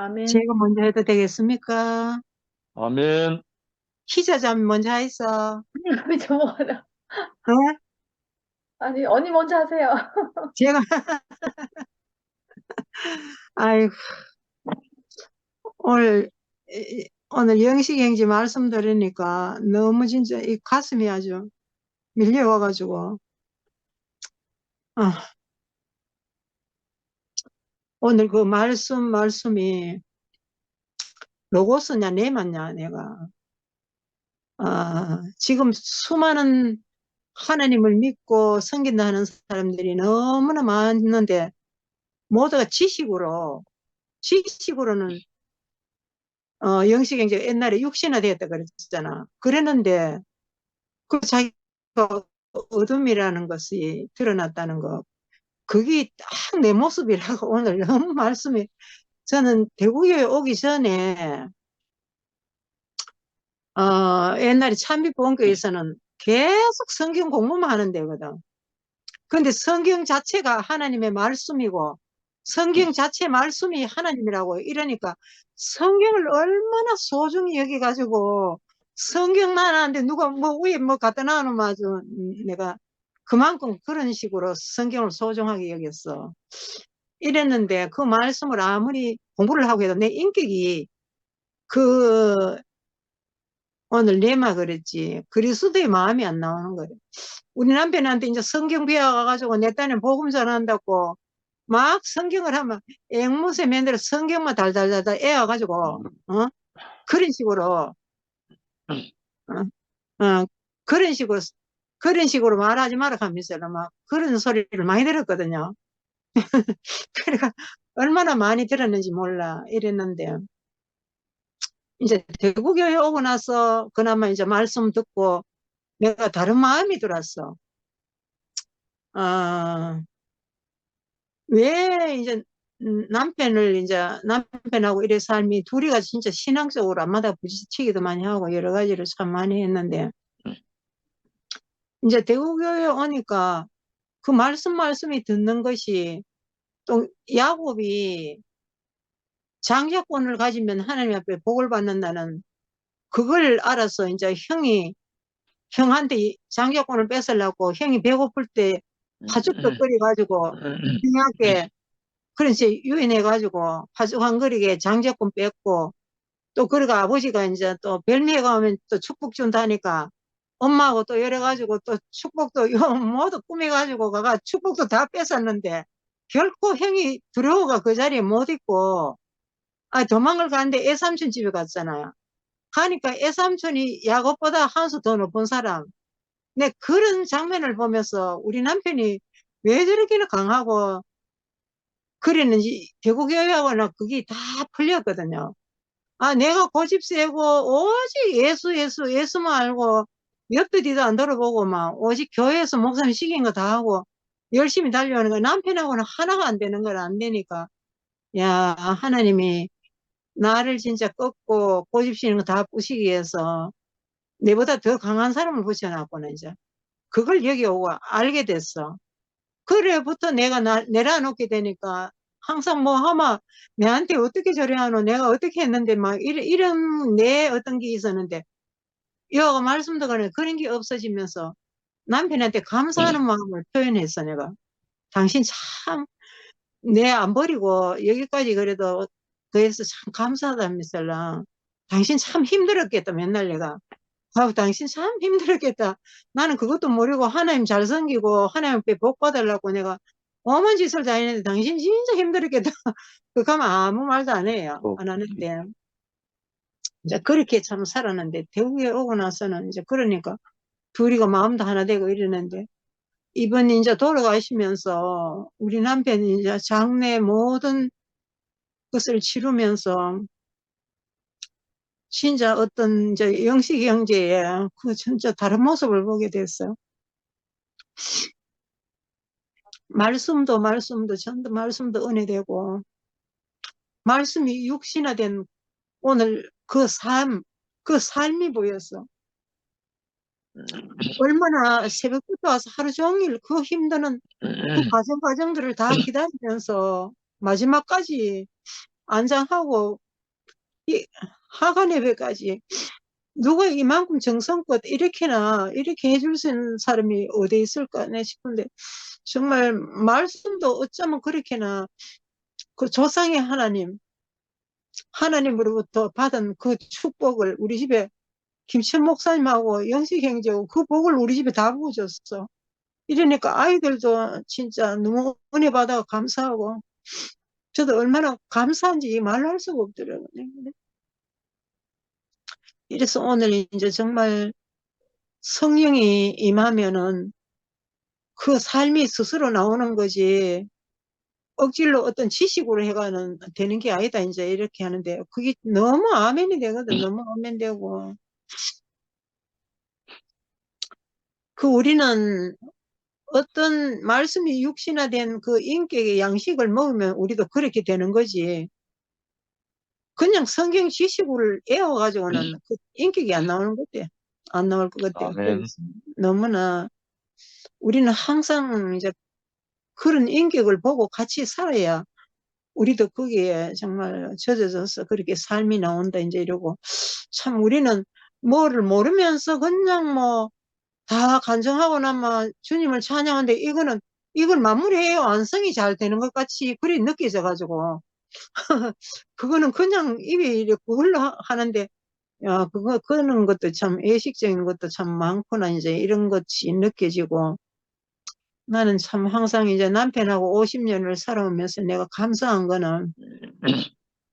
아멘. 제가 먼저 해도 되겠습니까? 아멘. 희자자면 먼저 하있어. 아니, 저 뭐하나. 어? 아니, 언니 먼저 하세요. 제가, 아이고, 오늘, 오늘 영식행지 말씀 들으니까 너무 진짜 이 가슴이 아주 밀려와가지고, 아, 오늘 그 말씀이 로고스냐, 네맞냐, 내가. 지금 수많은 하나님을 믿고 섬긴다 하는 사람들이 너무나 많은데, 모두가 지식으로는 영식행제가 옛날에 육신화 되었다 그랬잖아. 그랬는데 그 자기가 어둠이라는 것이 드러났다는 거, 그게 딱 내 모습이라고 오늘 너무 말씀이. 저는 대구교회 오기 전에 옛날에 찬미보험교회에서는 계속 성경 공부만 하는 데거든. 근데 성경 자체가 하나님의 말씀이고 성경 자체 말씀이 하나님이라고 이러니까 성경을 얼마나 소중히 여기가지고 성경만 하는데 누가 뭐 위에 뭐 갖다 놔놓으면 아주 내가 그만큼 그런 식으로 성경을 소중하게 여겼어. 이랬는데 그 말씀을 아무리 공부를 하고 해도 내 인격이 그 오늘 내마 그랬지 그리스도의 마음이 안 나오는 거래. 우리 남편한테 이제 성경 배워가가지고 내 딴에 복음 전한다고 막 성경을 하면 앵무새 맨대로 성경만 달달달달 애워가지고 그런 식으로 어, 어, 그런 식으로 그런 식으로 말하지 마라 하면서 막 그런 소리를 많이 들었거든요. 그러니까 얼마나 많이 들었는지 몰라 이랬는데 이제 대구교회 오고 나서 그나마 이제 말씀 듣고 내가 다른 마음이 들었어. 왜 이제 남편하고 이래 삶이 둘이가 진짜 신앙적으로 앞마다 부딪히기도 많이 하고 여러 가지를 참 많이 했는데 이제 대구교회 오니까 그 말씀이 듣는 것이 또 야곱이 장자권을 가지면 하나님 앞에 복을 받는다는 그걸 알아서 이제 형한테 장자권을 뺏으려고 형이 배고플 때 파죽도 끓여가지고 형한테 그래서 유인해가지고 파죽한거리게 장자권 뺏고 또 그러니까 아버지가 이제 또 별미가 오면 또 축복 준다니까 엄마하고 또 이래가지고 또 축복도 모두 꾸며가지고 가가 축복도 다 뺏었는데 결코 형이 두려워가 그 자리에 못 있고 도망을 가는데 애삼촌 집에 갔잖아요. 가니까 애삼촌이 야곱보다 한 수 더 높은 사람. 내 그런 장면을 보면서 우리 남편이 왜 저렇게나 강하고 그랬는지 대구교회하고는 그게 다 풀렸거든요. 내가 고집 세고 오직 예수만 알고 옆도 뒤도 안 돌아보고 막 오직 교회에서 목사님 시킨 거 다 하고 열심히 달려오는 거 남편하고는 하나가 안 되는 걸 안 되니까 야 하나님이 나를 진짜 꺾고 고집 시는 거 다 부시기 위해서 내보다 더 강한 사람을 붙여놨구나 이제 그걸 여기 오고 알게 됐어. 그래부터 내가 내려놓게 되니까 항상 뭐 하면 내한테 어떻게 저래 하노 내가 어떻게 했는데 막 이런 내 어떤 게 있었는데 여가 말씀도 그래 그런 게 없어지면서 남편한테 감사하는 마음을 표현했어. 내가 당신 참 내 안 버리고 여기까지 그래도 그래서 참 감사하다면서 당신 참 힘들었겠다 맨날 내가 당신 참 힘들었겠다. 나는 그것도 모르고 하나님 잘 섬기고 하나님 앞에 복 받으려고 내가 오만 짓을 다 했는데 당신 진짜 힘들었겠다. 그 가면 아무 말도 안 해요. 안 하는데 이제 그렇게 참 살았는데 대구에 오고 나서는 이제 그러니까 둘이가 마음도 하나 되고 이러는데 이번 이제 돌아가시면서 우리 남편이 이제 장래 모든 것을 치르면서 진짜 어떤 이제 영식 형제의 그 진짜 다른 모습을 보게 됐어요. 말씀도 전도 말씀도 은혜되고 말씀이 육신화된 오늘 그 삶이 보였어. 얼마나 새벽부터 와서 하루 종일 그 힘드는 그 과정들을 다 기다리면서 마지막까지 안장하고 이 하간 예배까지 누가 이만큼 정성껏 이렇게 해줄 수 있는 사람이 어디 있을까 네 싶은데 정말 말씀도 어쩌면 그렇게나 그 조상의 하나님으로부터 받은 그 축복을 우리 집에 김천 목사님하고 영식 형제하고 그 복을 우리 집에 다 부어줬어. 이러니까 아이들도 진짜 너무 은혜 받아 감사하고 저도 얼마나 감사한지 말로 할 수가 없더라고요. 이래서 오늘 이제 정말 성령이 임하면은 그 삶이 스스로 나오는 거지 억지로 어떤 지식으로 해가는 되는 게 아니다 이제 이렇게 하는데 그게 너무 아멘이 되거든. 너무 아멘 되고 그 우리는 어떤 말씀이 육신화된 그 인격의 양식을 먹으면 우리도 그렇게 되는 거지. 그냥 성경 지식을 애워가지고는 그 인격이 안 나오는 것 같아. 안 나올 것 같아. 아멘. 그래서 너무나 우리는 항상 이제 그런 인격을 보고 같이 살아야 우리도 거기에 정말 젖어져서 그렇게 삶이 나온다 이제 이러고 참 우리는 뭐를 모르면서 그냥 뭐 다 간증하고 나면 주님을 찬양하는데 이걸 마무리해야 완성이 잘 되는 것 같이 그리 느껴져 가지고 그거는 그냥 입에 이렇게 흘러 하는데 야 그러는 것도 참 의식적인 것도 참 많구나 이제 이런 것이 느껴지고 나는 참 항상 이제 남편하고 50년을 살아오면서 내가 감사한 거는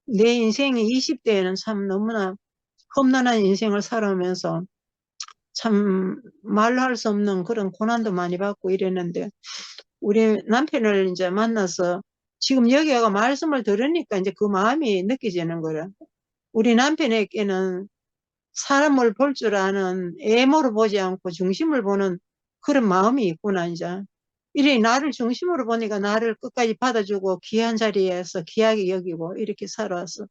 내 인생이 20대에는 참 너무나 험난한 인생을 살아오면서 참 말로 할 수 없는 그런 고난도 많이 받고 이랬는데 우리 남편을 이제 만나서 지금 여기 와가 말씀을 들으니까 이제 그 마음이 느껴지는 거라. 우리 남편에게는 사람을 볼 줄 아는 외모로 보지 않고 중심을 보는 그런 마음이 있구나 이제. 이래 나를 중심으로 보니까 나를 끝까지 받아주고 귀한 자리에서 귀하게 여기고 이렇게 살아왔어.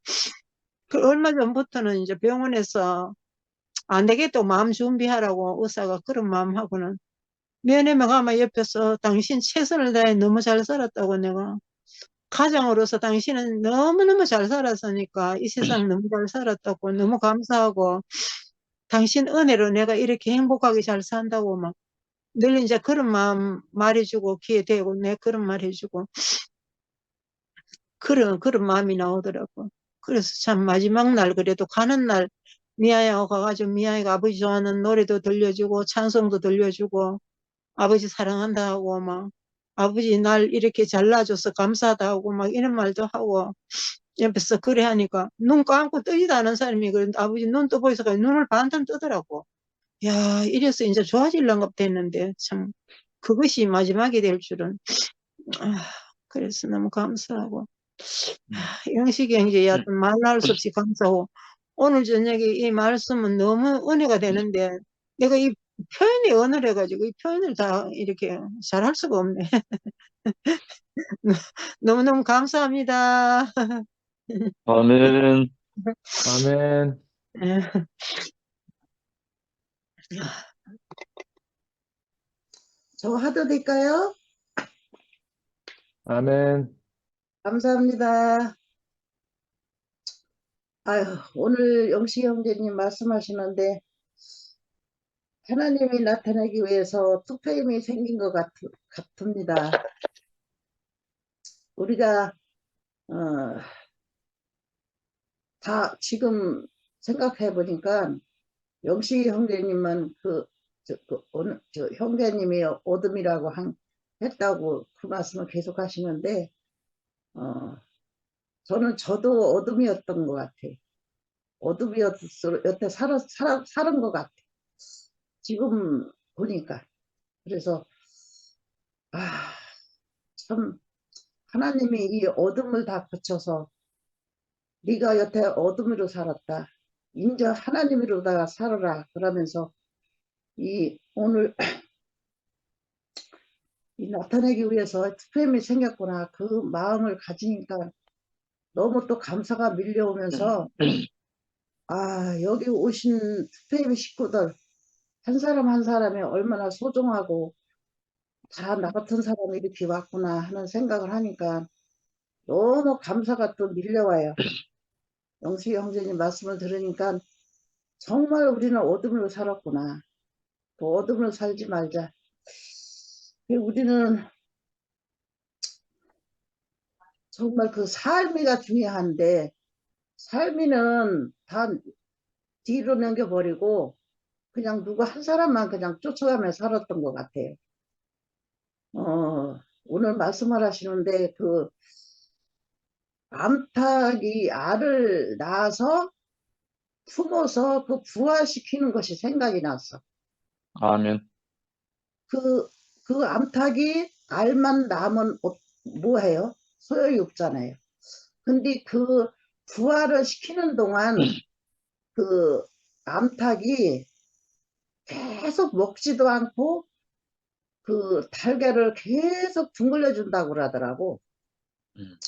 그 얼마 전부터는 이제 병원에서 안 되겠다 마음 준비하라고 의사가 그런 마음하고는 면회만 가면 옆에서 당신 최선을 다해 너무 잘 살았다고 내가 가장으로서 당신은 너무너무 잘 살았으니까 이 세상 너무 잘 살았다고 너무 감사하고 당신 은혜로 내가 이렇게 행복하게 잘 산다고 막 늘 이제 그런 마음 말해주고 귀에 대고 내 그런 말 해주고 그런 마음이 나오더라고. 그래서 참 마지막 날 그래도 가는 날 미아이하고 가가지고 미아이가 아버지 좋아하는 노래도 들려주고 찬송도 들려주고 아버지 사랑한다 하고 막 아버지 날 이렇게 잘라줘서 감사하다 하고 막 이런 말도 하고 옆에서 그래 하니까 눈 감고 뜨지도 않은 사람이 그 아버지 눈 떠보이서 눈을 반쯤 뜨더라고. 야 이래서 이제 좋아질란가 했는데 참 그것이 마지막이 될 줄은 그래서 너무 감사하고 영식이 형제 여하튼 말로 할 수 없이 감사하고 오늘 저녁에 이 말씀은 너무 은혜가 되는데 내가 이 표현이 언어래 가지고 이 표현을 다 이렇게 잘 할 수가 없네. 너무너무 감사합니다. 아멘. 아멘. 저 하도 될까요? 아멘. 감사합니다. 아유, 오늘 영식 형제님 말씀하시는데 하나님이 나타나기 위해서 투표임이 생긴 것 같습니다. 우리가 다 지금 생각해 보니까 영식 형제님은 저 형제님이 어둠이라고 했다고 그 말씀을 계속 하시는데 저도 어둠이었던 것 같아. 어둠이었을 여태 살은 것 같아. 지금 보니까. 그래서 참 하나님이 이 어둠을 다 거쳐서 네가 여태 어둠으로 살았다. 이제 하나님으로다가 살아라. 그러면서 오늘 이 나타내기 위해서 투표임이 생겼구나. 그 마음을 가지니까 너무 또 감사가 밀려오면서 여기 오신 투표임 식구들 한 사람 한 사람이 얼마나 소중하고 다 나 같은 사람이 이렇게 왔구나 하는 생각을 하니까 너무 감사가 또 밀려와요. 영숙이 형제님 말씀을 들으니까 정말 우리는 어둠으로 살았구나. 또 어둠으로 살지 말자. 우리는 정말 그 삶이가 중요한데 삶이는 다 뒤로 넘겨버리고 그냥 누구 한 사람만 그냥 쫓아가며 살았던 것 같아요. 오늘 말씀을 하시는데 그 암탉이 알을 낳아서 품어서 그 부화시키는 것이 생각이 났어. 아멘. 그 암탉이 알만 낳으면 뭐 해요? 소용이 없잖아요. 근데 그 부화를 시키는 동안 그 암탉이 계속 먹지도 않고 그 달걀을 계속 둥글려 준다고 그러더라고. 음.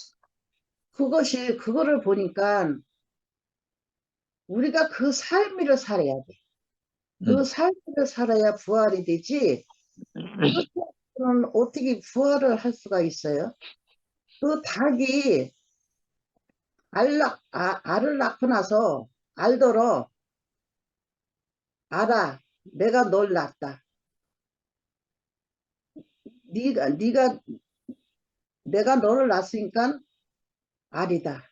그거를 보니까 우리가 그 삶을 살아야 돼. 그 삶을 살아야 부활이 되지. 그렇게는 어떻게 부활을 할 수가 있어요? 그 닭이 알을 낳고 나서 알더러 알아, 내가 널 낳았다. 내가 너를 낳았으니까 알이다.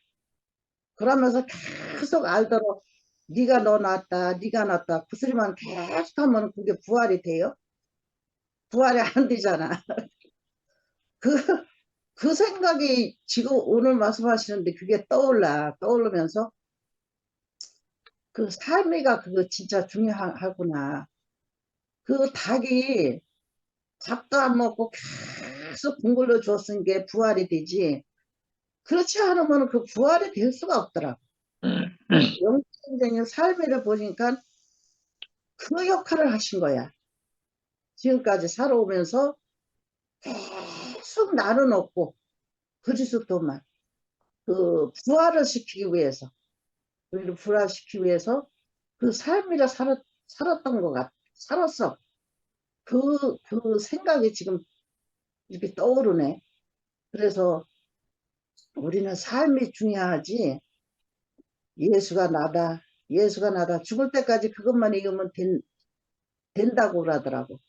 그러면서 계속 알더러 네가 너 낳았다, 네가 낳았다. 그 소리만 계속하면 그게 부활이 돼요? 부활이 안 되잖아. 그, 그 생각이 지금 오늘 말씀하시는데 그게 떠오르면서 그 삶이가 그거 진짜 중요하구나. 그 닭이 밥도 안 먹고 계속 굶굴려 줬은 게 부활이 되지. 그렇지 않으면 그 부활이 될 수가 없더라고. 영생적인 삶을 보니까 그 역할을 하신 거야. 지금까지 살아오면서 계속 나는 없고 그리스도만 그 부활을 시키기 위해서 우리를 부활시키기 위해서 그 삶이라 살았던 것 같아. 살았어. 그 생각이 지금 이렇게 떠오르네. 그래서 우리는 삶이 중요하지. 예수가 나다. 예수가 나다. 죽을 때까지 그것만 읽으면 된다고 그러더라고.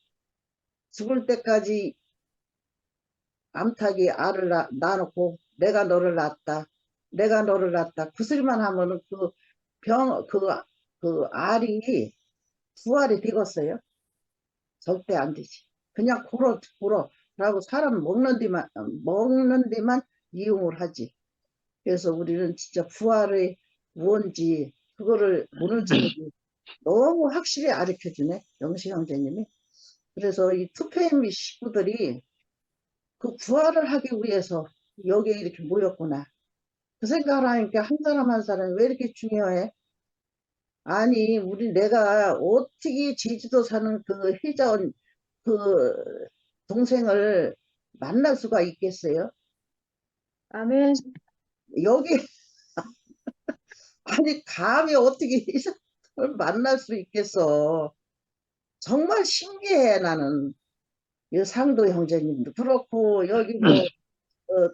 죽을 때까지 암탉이 알을 낳아놓고 내가 너를 낳았다. 내가 너를 낳았다. 그 소리만 하면은 그 알이 부활이 되겠어요? 절대 안 되지. 그냥 굴어. 라고 사람 먹는 데만 이용을 하지. 그래서 우리는 진짜 부활의 무언지, 그거를 오늘 저녁에 너무 확실히 가르쳐 주네. 영식 형제님이. 그래서 이 투페미 식구들이 그 부활을 하기 위해서 여기에 이렇게 모였구나. 그 생각을 하니까 한 사람 한 사람이 왜 이렇게 중요해? 아니, 내가 어떻게 제주도 사는 그 희자원 그 동생을 만날 수가 있겠어요? 아멘. 여기, 아니, 감히 어떻게 이 사람을 만날 수 있겠어? 정말 신기해, 나는. 이 상도 형제님도 그렇고, 여기 뭐,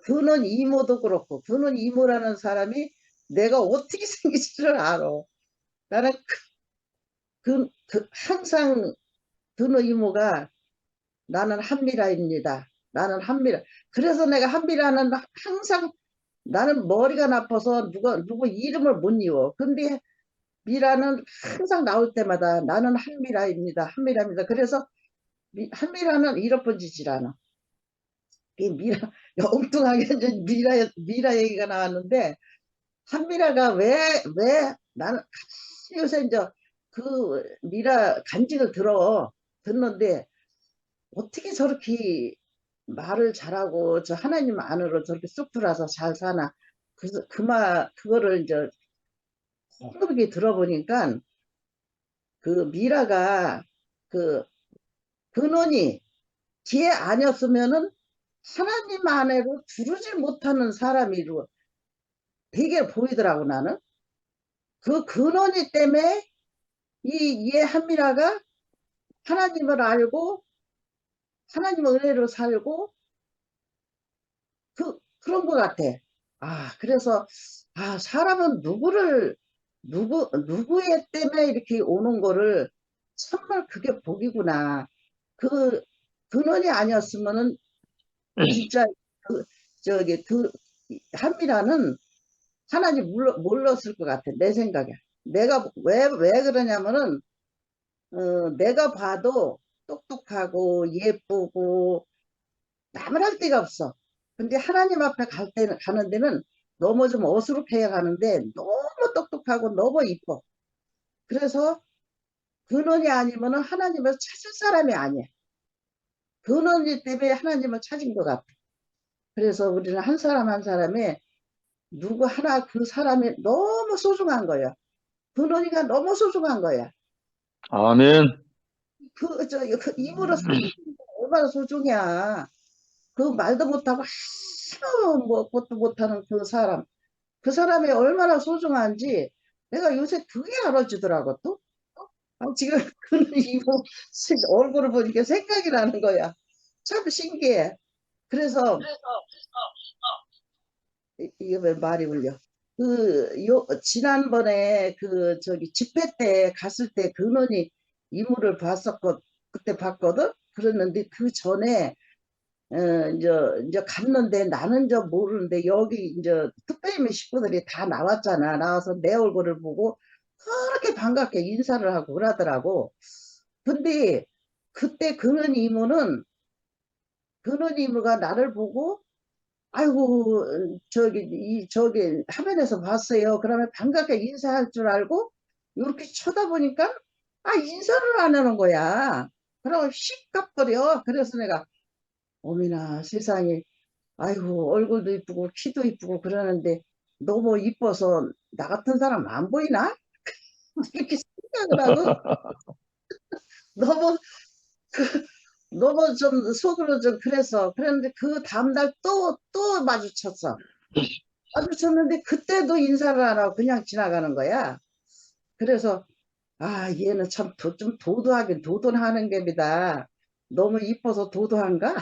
드는 이모도 그렇고, 드는 이모라는 사람이 내가 어떻게 생긴지를 알아. 나는 항상 드는 이모가 나는 한미라입니다. 나는 한미라. 그래서 내가 한미라는 항상 나는 머리가 나빠서 누구 이름을 못 이어. 근데 미라는 항상 나올 때마다 나는 한미라입니다. 한미라입니다. 그래서 한미라는 잃어버리질 않아. 이 미라, 엉뚱하게 이제 미라 얘기가 나왔는데, 한미라가 나는 요새 이제 그 미라 간직을 듣는데, 어떻게 저렇게 말을 잘하고 저 하나님 안으로 저렇게 쑥 들어와서 잘 사나. 그래서 그거를 이제 콩글게 들어보니까 그 미라가 그 근원이 걔 아니었으면은 하나님 안에로 두르지 못하는 사람이로 되게 보이더라고 나는. 그 근원이 때문에 얘 한미라가 하나님을 알고 하나님 은혜로 살고 그런 것 같아. 그래서, 사람은 누구의 때문에 이렇게 오는 거를 정말 그게 복이구나. 그, 근원이 아니었으면은 진짜 그, 한미라는 하나님 몰랐을 것 같아. 내 생각에. 내가 왜 그러냐면은, 내가 봐도 똑똑하고 예쁘고 나무랄 데가 없어. 근데 하나님 앞에 가는 데는 너무 좀 어수룩해야 가는데 너무 똑똑하고 너무 이뻐. 그래서 근원이 아니면은 하나님을 찾을 사람이 아니야. 근원이 때문에 하나님을 찾은 것 같아. 그래서 우리는 한 사람 한 사람이 누구 하나 그 사람이 너무 소중한 거야. 근원이가 너무 소중한 거야. 아멘. 그 입으로 사는 게 얼마나 소중이야. 그 말도 못하고 아무 뭐 것도 못하는 그 사람. 그 사람이 얼마나 소중한지 내가 요새 그게 알아지더라고 또. 지금 그 이거 얼굴을 보니까 생각이 나는 거야. 참 신기해. 그래서 이게 왜 말이 울려? 지난번에 집회 때 갔을 때 근원이 이물을 그때 봤거든? 그랬는데 그 전에 이제 갔는데 나는 모르는데 여기 특별히 식구들이 다 나왔잖아. 나와서 내 얼굴을 보고 그렇게 반갑게 인사를 하고 그러더라고. 근데 그때 그런 이모가 나를 보고 아이고 저기 화면에서 봤어요. 그러면 반갑게 인사할 줄 알고 이렇게 쳐다보니까 인사를 안 하는 거야. 그러고 씩 가버려. 그래서 내가 어미나 세상에 아이고 얼굴도 이쁘고 키도 이쁘고 그러는데 너무 이뻐서 나 같은 사람 안 보이나? 이렇게 생각을 하고 너무 너무 좀 속으로 좀 그랬는데 그 다음날 또 마주쳤는데 그때도 인사를 안 하고 그냥 지나가는 거야. 그래서 얘는 참 좀 도도하긴 도도하는 겁니다. 너무 이뻐서 도도한가?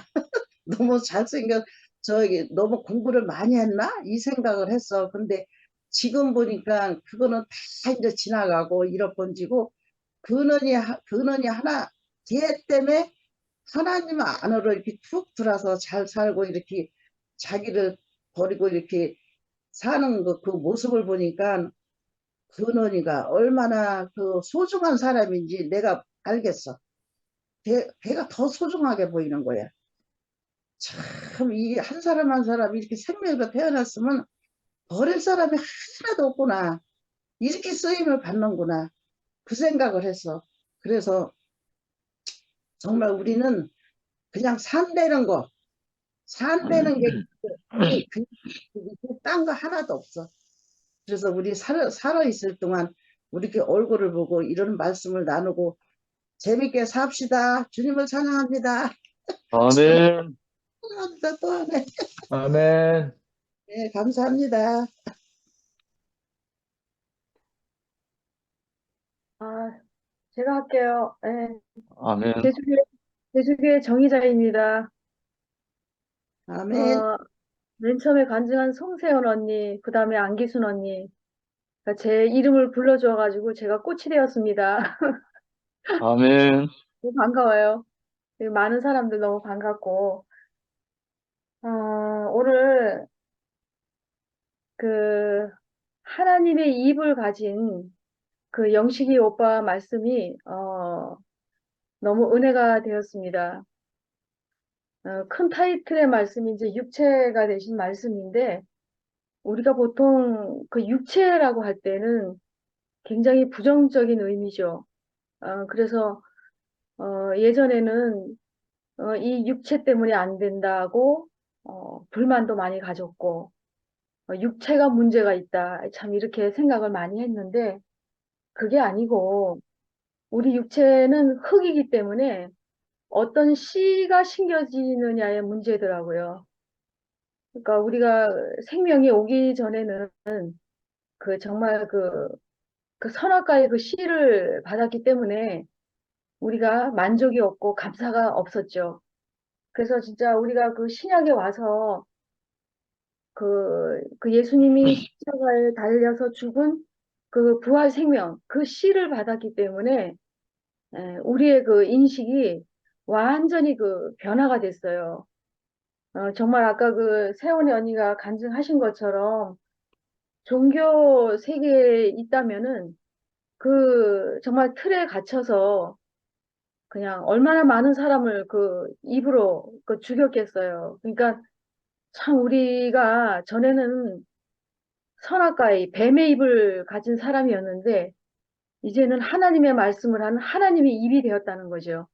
너무 잘생겨 너무 공부를 많이 했나? 이 생각을 했어. 근데 지금 보니까 그거는 다 이제 지나가고 잃어번지고 근원이 하나 걔 때문에 하나님 안으로 이렇게 툭 들어서 잘 살고 이렇게 자기를 버리고 이렇게 사는 그 모습을 보니까 근원이가 얼마나 그 소중한 사람인지 내가 알겠어. 걔가 더 소중하게 보이는 거야. 참, 이 한 사람 한 사람 이렇게 생명으로 태어났으면 버릴 사람이 하나도 없구나. 이렇게 쓰임을 받는구나. 그 생각을 했어. 그래서 정말 우리는 그냥 산다는 거, 산다는 게 딴 거 하나도 없어. 그래서 우리 살아있을 동안 우리 이렇게 얼굴을 보고 이런 말씀을 나누고 재밌게 삽시다. 주님을 찬양합니다. 아멘. 찬양합니다. 또 하네. 아멘. 네, 감사합니다. 아, 제가 할게요. 네, 아멘. 제주교회 정의자입니다. 아멘. 어, 맨 처음에 간증한 송세연 언니, 그 다음에 안기순 언니, 그러니까 제 이름을 불러줘가지고 제가 꽃이 되었습니다. 아멘. 너무 반가워요. 그리고 많은 사람들 너무 반갑고, 오늘 그 하나님의 입을 가진 그 영식이 오빠 말씀이 너무 은혜가 되었습니다. 큰 타이틀의 말씀이 이제 육체가 되신 말씀인데, 우리가 보통 그 육체라고 할 때는 굉장히 부정적인 의미죠. 그래서 예전에는 이 육체 때문에 안 된다고 불만도 많이 가졌고, 육체가 문제가 있다. 참 이렇게 생각을 많이 했는데, 그게 아니고, 우리 육체는 흙이기 때문에 어떤 씨가 심겨지느냐의 문제더라고요. 그러니까 우리가 생명이 오기 전에는 정말 그 선악과의 그 씨를 받았기 때문에 우리가 만족이 없고 감사가 없었죠. 그래서 진짜 우리가 그 신약에 와서 그 예수님이 십자가에 달려서 죽은 그 부활 생명, 그 씨를 받았기 때문에 우리의 그 인식이 완전히 그 변화가 됐어요. 정말 아까 그 세원이 언니가 간증하신 것처럼 종교 세계에 있다면은 그 정말 틀에 갇혀서 그냥 얼마나 많은 사람을 그 입으로 그 죽였겠어요. 그러니까 참 우리가 전에는 선악과의 뱀의 입을 가진 사람이었는데 이제는 하나님의 말씀을 하는 하나님의 입이 되었다는 거죠.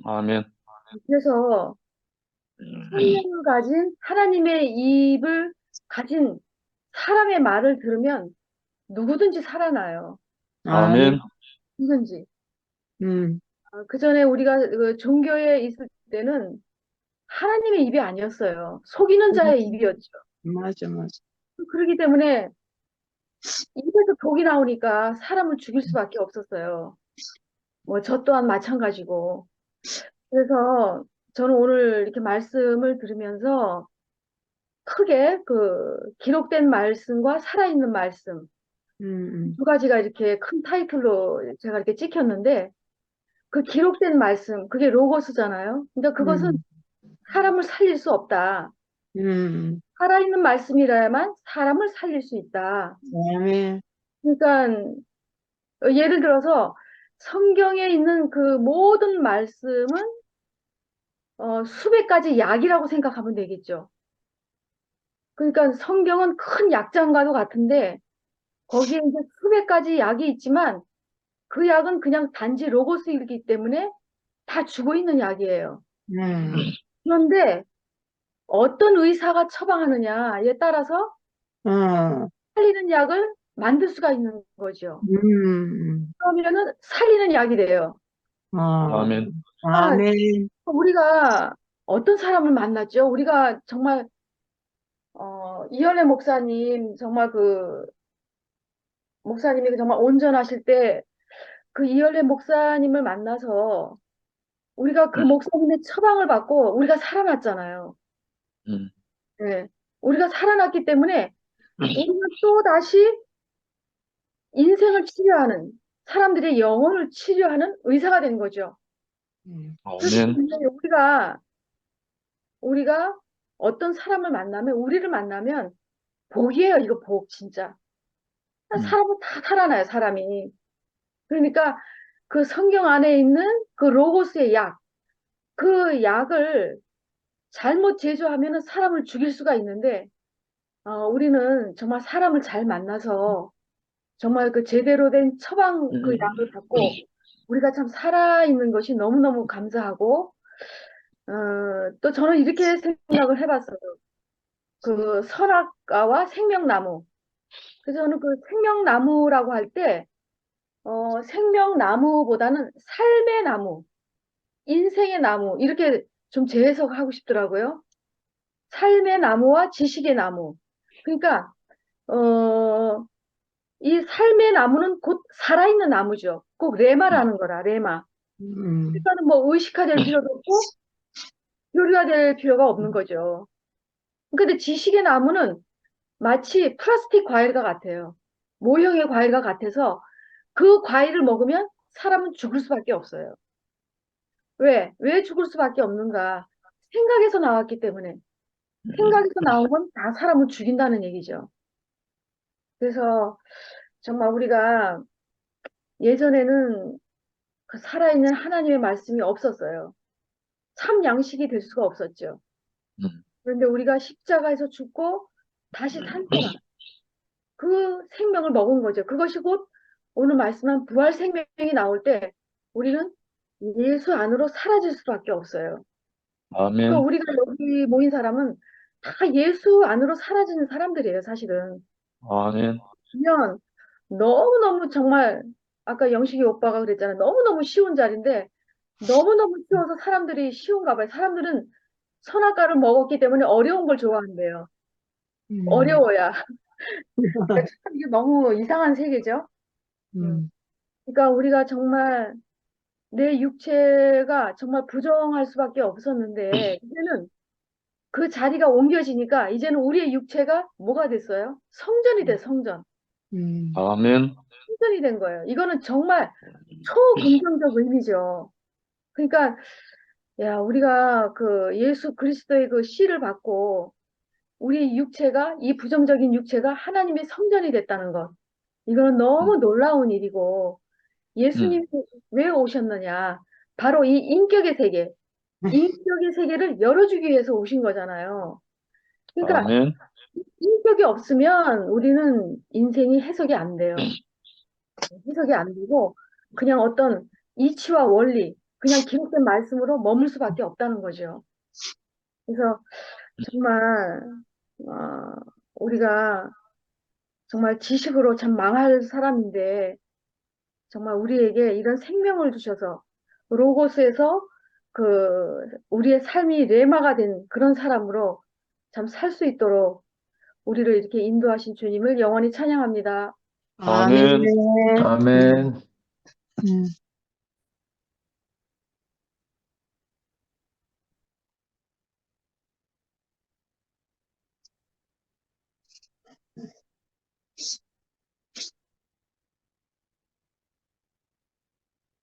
아멘. 그래서 생명을 가진 하나님의 입을 가진 사람의 말을 들으면 누구든지 살아나요. 아멘. 아멘. 누구든지. 음, 그 전에 우리가 그 종교에 있을 때는 하나님의 입이 아니었어요. 속이는 자의 입이었죠. 맞아, 맞아. 그렇기 때문에 입에서 독이 나오니까 사람을 죽일 수밖에 없었어요. 뭐 저 또한 마찬가지고. 그래서 저는 오늘 이렇게 말씀을 들으면서 크게 그 기록된 말씀과 살아있는 말씀 음, 두 가지가 이렇게 큰 타이틀로 제가 이렇게 찍혔는데 그 기록된 말씀, 그게 로고스잖아요. 그러니까 그것은 음, 사람을 살릴 수 없다. 음, 살아있는 말씀이라야만 사람을 살릴 수 있다. 아멘. 그러니까 예를 들어서 성경에 있는 그 모든 말씀은 수백 가지 약이라고 생각하면 되겠죠. 그러니까 성경은 큰 약장과도 같은데 거기에 이제 수백 가지 약이 있지만 그 약은 그냥 단지 로고스이기 때문에 다 죽어 있는 약이에요. 음, 그런데 어떤 의사가 처방하느냐에 따라서 어, 살리는 약을 만들 수가 있는 거죠. 음, 그러면은 살리는 약이 돼요. 어, 아멘. 아, 아멘. 우리가 어떤 사람을 만났죠? 우리가 정말 이현래 목사님 정말 그 목사님이 정말 온전하실 때 그 이현래 목사님을 만나서 우리가 그 목사님의 처방을 받고 우리가 살아났잖아요. 음, 네. 우리가 살아났기 때문에 우리는 또 다시 인생을 치료하는 사람들의 영혼을 치료하는 의사가 된 거죠. 그렇기 아멘. 때문에 우리가 어떤 사람을 만나면 우리를 만나면 복이에요. 이거 복 진짜. 음, 사람은 다 살아나요. 사람이. 그러니까 그 성경 안에 있는 그 로고스의 약, 그 약을 잘못 제조하면은 사람을 죽일 수가 있는데 우리는 정말 사람을 잘 만나서 정말 그 제대로 된 처방 그 약을 받고 우리가 참 살아있는 것이 너무너무 감사하고 또 저는 이렇게 생각을 해봤어요. 그 선악과와 생명나무. 그래서 저는 그 생명나무라고 할 때 생명나무보다는 삶의 나무, 인생의 나무 이렇게 좀 재해석하고 싶더라고요. 삶의 나무와 지식의 나무. 그러니까 어, 이 삶의 나무는 곧 살아있는 나무죠. 꼭 레마라는 거라, 레마. 음, 그러니까는 뭐 의식화될 필요도 없고 교류화될 필요가 없는 거죠. 근데 지식의 나무는 마치 플라스틱 과일과 같아요. 모형의 과일과 같아서 그 과일을 먹으면 사람은 죽을 수밖에 없어요. 왜? 왜 죽을 수밖에 없는가? 생각에서 나왔기 때문에. 생각에서 나온 건 다 사람을 죽인다는 얘기죠. 그래서 정말 우리가 예전에는 그 살아있는 하나님의 말씀이 없었어요. 참 양식이 될 수가 없었죠. 음, 그런데 우리가 십자가에서 죽고 다시 탄생한 그 생명을 먹은 거죠. 그것이 곧 오늘 말씀한 부활 생명이 나올 때 우리는 예수 안으로 사라질 수밖에 없어요. 그러니까 아멘. 우리가 여기 모인 사람은 다 예수 안으로 사라지는 사람들이에요, 사실은. 아멘. 그냥 너무너무 정말 아까 영식이 오빠가 그랬잖아요. 너무너무 쉬운 자리인데 너무너무 쉬워서 사람들이 쉬운가 봐요. 사람들은 선악과를 먹었기 때문에 어려운 걸 좋아한대요. 음, 어려워야. 참 이게 너무 이상한 세계죠. 음. 음, 그러니까 우리가 정말 내 육체가 정말 부정할 수밖에 없었는데 이제는 그 자리가 옮겨지니까 이제는 우리의 육체가 뭐가 됐어요? 성전이 돼, 성전. 아멘. 성전이 된 거예요. 이거는 정말 초긍정적 의미죠. 그러니까, 야, 우리가 그 예수 그리스도의 그 씨를 받고 우리 육체가, 이 부정적인 육체가 하나님의 성전이 됐다는 것. 이거는 너무 놀라운 일이고, 음, 예수님이 왜 오셨느냐? 바로 이 인격의 세계를 열어주기 위해서 오신 거잖아요. 그러니까 아멘. 인격이 없으면 우리는 인생이 해석이 안 돼요. 해석이 안 되고 그냥 어떤 이치와 원리, 그냥 기록된 말씀으로 머물 수밖에 없다는 거죠. 그래서 정말 어, 우리가 정말 지식으로 참 망할 사람인데 정말 우리에게 이런 생명을 주셔서 로고스에서 그 우리의 삶이 레마가 된 그런 사람으로 참 살 수 있도록 우리를 이렇게 인도하신 주님을 영원히 찬양합니다. 아멘. 아멘. 아멘. 음.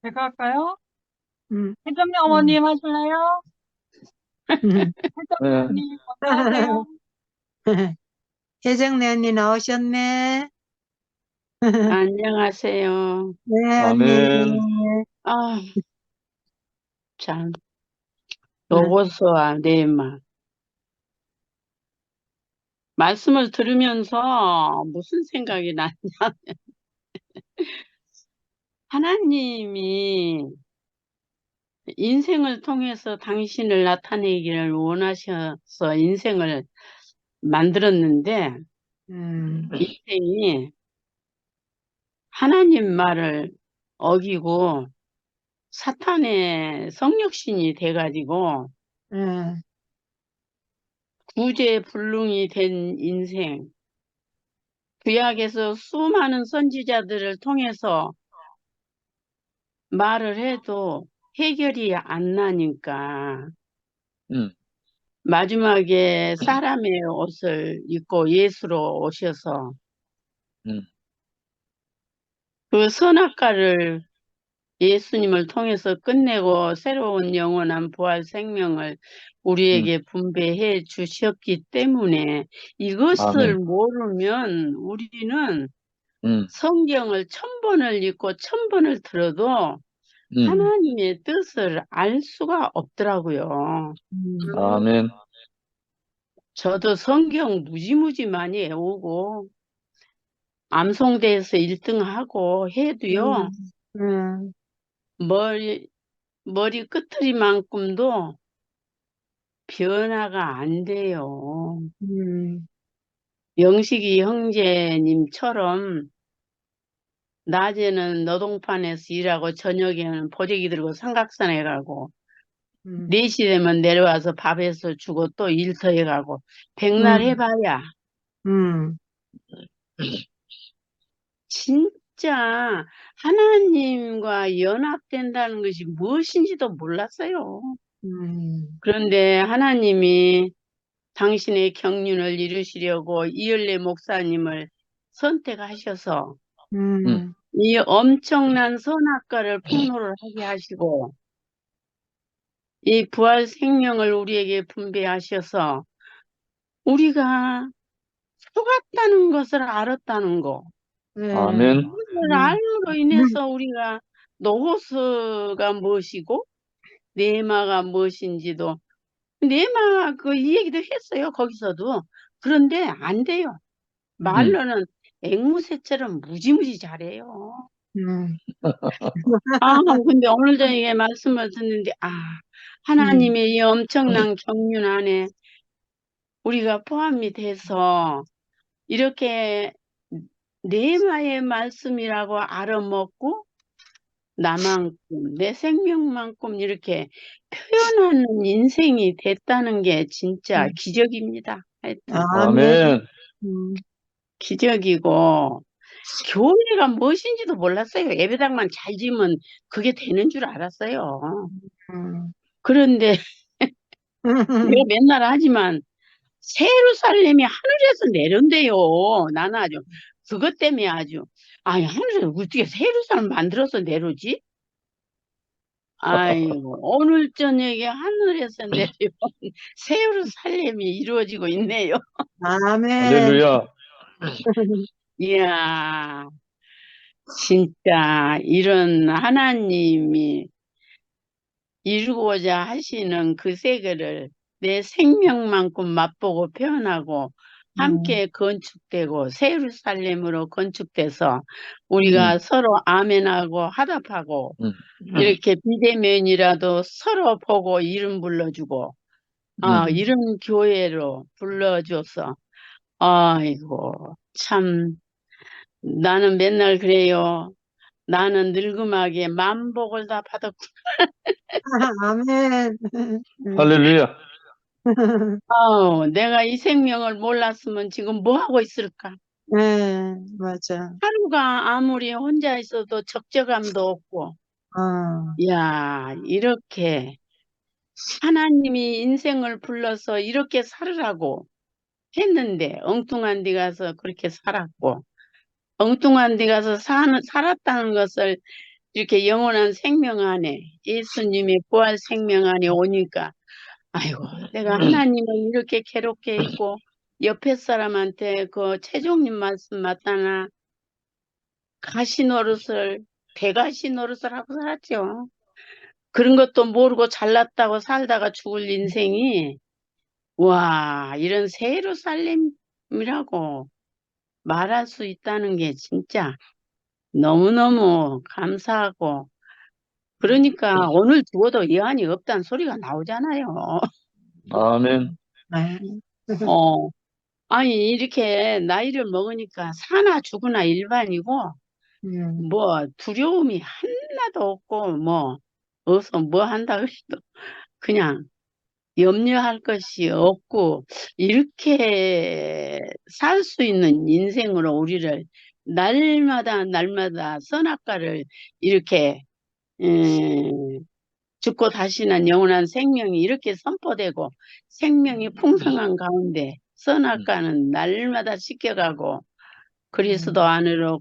제가 할까요? 음. 혜정이 어머님 하실래요? 혜정이 네. 언니 어서오세요. 혜정네 언니 나오셨네. 안녕하세요. 네, 언니. 아멘. 아, 참, 네. 로고스와 네마. 말씀을 들으면서 무슨 생각이 나냐. 하나님이 인생을 통해서 당신을 나타내기를 원하셔서 인생을 만들었는데, 인생이 하나님 말을 어기고 사탄의 성육신이 돼가지고 네. 구제불능이 된 인생, 구약에서 수많은 선지자들을 통해서 말을 해도 해결이 안 나니까 음, 마지막에 사람의 옷을 입고 예수로 오셔서 음, 그 선악과를 예수님을 통해서 끝내고 새로운 영원한 부활 생명을 우리에게 분배해 주셨기 때문에 이것을 아멘. 모르면 우리는 음, 성경을 1000번을 읽고 1000번을 들어도 하나님의 뜻을 알 수가 없더라고요. 아멘. 저도 성경 무지무지 많이 외우고 암송대에서 1등하고 해도요. 머리 끄트리만큼도 변화가 안 돼요. 영식이 형제님처럼 낮에는 노동판에서 일하고 저녁에는 보재기 들고 삼각산에 가고 4시 되면 내려와서 밥해서 주고 또 일 더 해가고 백날 해봐야 진짜 하나님과 연합된다는 것이 무엇인지도 몰랐어요. 그런데 하나님이 당신의 경륜을 이루시려고 이을래 목사님을 선택하셔서 이 엄청난 선악과를 폭로를 하게 하시고 이 부활 생명을 우리에게 분배하셔서 우리가 속았다는 것을 알았다는 거. 아멘. 그걸 알므로 인해서 우리가 노고스가 무엇이고 네마가 무엇인지도 네마 이 얘기도 했어요. 거기서도. 그런데 안 돼요. 말로는 앵무새처럼 무지무지 잘해요. 근데 오늘 저녁에 말씀을 듣는데 하나님의 이 엄청난 경륜 안에 우리가 포함이 돼서 이렇게 네마의 말씀이라고 알아먹고 나만큼 내 생명만큼 이렇게 표현하는 인생이 됐다는 게 진짜 기적입니다. 하여튼 아멘. 기적이고 교회가 무엇인지도 몰랐어요. 예배당만 잘 지으면 그게 되는 줄 알았어요. 그런데 내가 맨날 하지만 예루살렘이 하늘에서 내려온대요. 나는 아주 그것 때문에 아주 아니 하늘에서 어떻게 예루살렘 만들어서 내려오지? 아이고 오늘 저녁에 하늘에서 내려온 예루살렘이 이루어지고 있네요. 아멘. 할렐루야. 이야 진짜 이런 하나님이 이루고자 하시는 그 세계를 내 생명만큼 맛보고 표현하고 함께 건축되고 새 예루살렘으로 건축돼서 우리가 서로 아멘하고 화답하고 음. 이렇게 비대면이라도 서로 보고 이름 불러주고 이름 교회로 불러줘서 아이고 참 나는 맨날 그래요. 나는 늙음하게 만복을 다 받았고 아멘. 할렐루야. 내가 이 생명을 몰랐으면 지금 뭐 하고 있을까? 네, 맞아. 하루가 아무리 혼자 있어도 적적함도 없고, 어, 야, 이렇게 하나님이 인생을 불러서 이렇게 살으라고 했는데, 엉뚱한 데 가서 그렇게 살았고, 엉뚱한 데 가서 살았다는 것을 이렇게 영원한 생명 안에, 예수님의 부활 생명 안에 오니까, 아이고, 내가 하나님을 이렇게 괴롭게 했고, 옆에 사람한테 그 최종님 말씀 맞다나, 가시 노릇을, 배가시 노릇을 하고 살았죠. 그런 것도 모르고 잘났다고 살다가 죽을 인생이, 와, 이런 새 예루살렘이라고 말할 수 있다는 게 진짜 너무너무 감사하고, 그러니까 오늘 죽어도 여한이 없다는 소리가 나오잖아요. 아멘. 네. 어, 아니, 이렇게 나이를 먹으니까 사나 죽으나 일반이고, 뭐 두려움이 하나도 없고, 뭐, 어서 뭐 한다 그래도 그냥 염려할 것이 없고, 이렇게 살 수 있는 인생으로 우리를 날마다 날마다 선악과를 이렇게, 죽고 다시는 영원한 생명이 이렇게 선포되고 생명이 풍성한 가운데 선악과는 날마다 씻겨가고 그리스도 안으로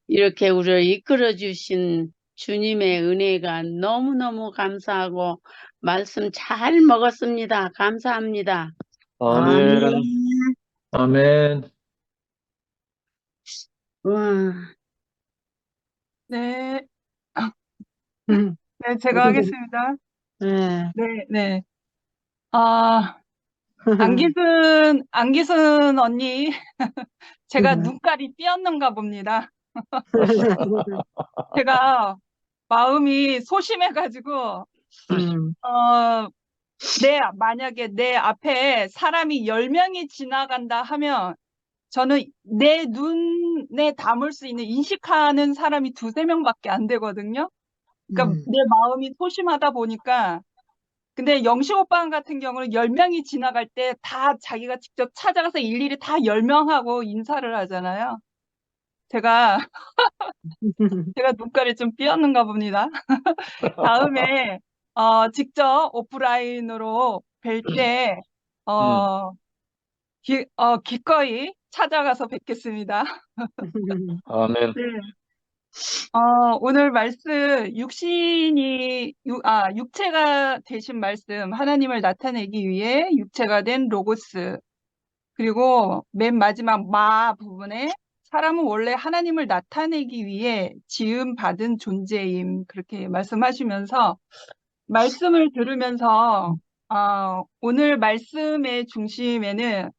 이렇게 우리를 이끌어 주신 주님의 은혜가 너무너무 감사하고 말씀 잘 먹었습니다. 감사합니다. 아멘. 아멘. 와, 네, 음, 네, 제가 하겠습니다. 네. 네, 네. 아, 안기순 언니, 제가 눈깔이 띄었는가 봅니다. 제가 마음이 소심해가지고, 만약에 내 앞에 사람이 10명이 지나간다 하면, 저는 내 눈에 담을 수 있는 인식하는 사람이 2~3명밖에 안 되거든요. 그러니까 내 마음이 소심하다 보니까, 근데 영식 오빠 같은 경우는 10명이 지나갈 때 다 자기가 직접 찾아가서 일일이 다 10명하고 인사를 하잖아요. 제가 눈깔이 좀 삐었는가 봅니다. 다음에 직접 오프라인으로 뵐 때 기꺼이 찾아가서 뵙겠습니다. 아멘. 네. 오늘 말씀 육체가 되신 말씀, 하나님을 나타내기 위해 육체가 된 로고스, 그리고 맨 마지막 마 부분에 사람은 원래 하나님을 나타내기 위해 지음 받은 존재임, 그렇게 말씀하시면서 말씀을 들으면서 오늘 말씀의 중심에는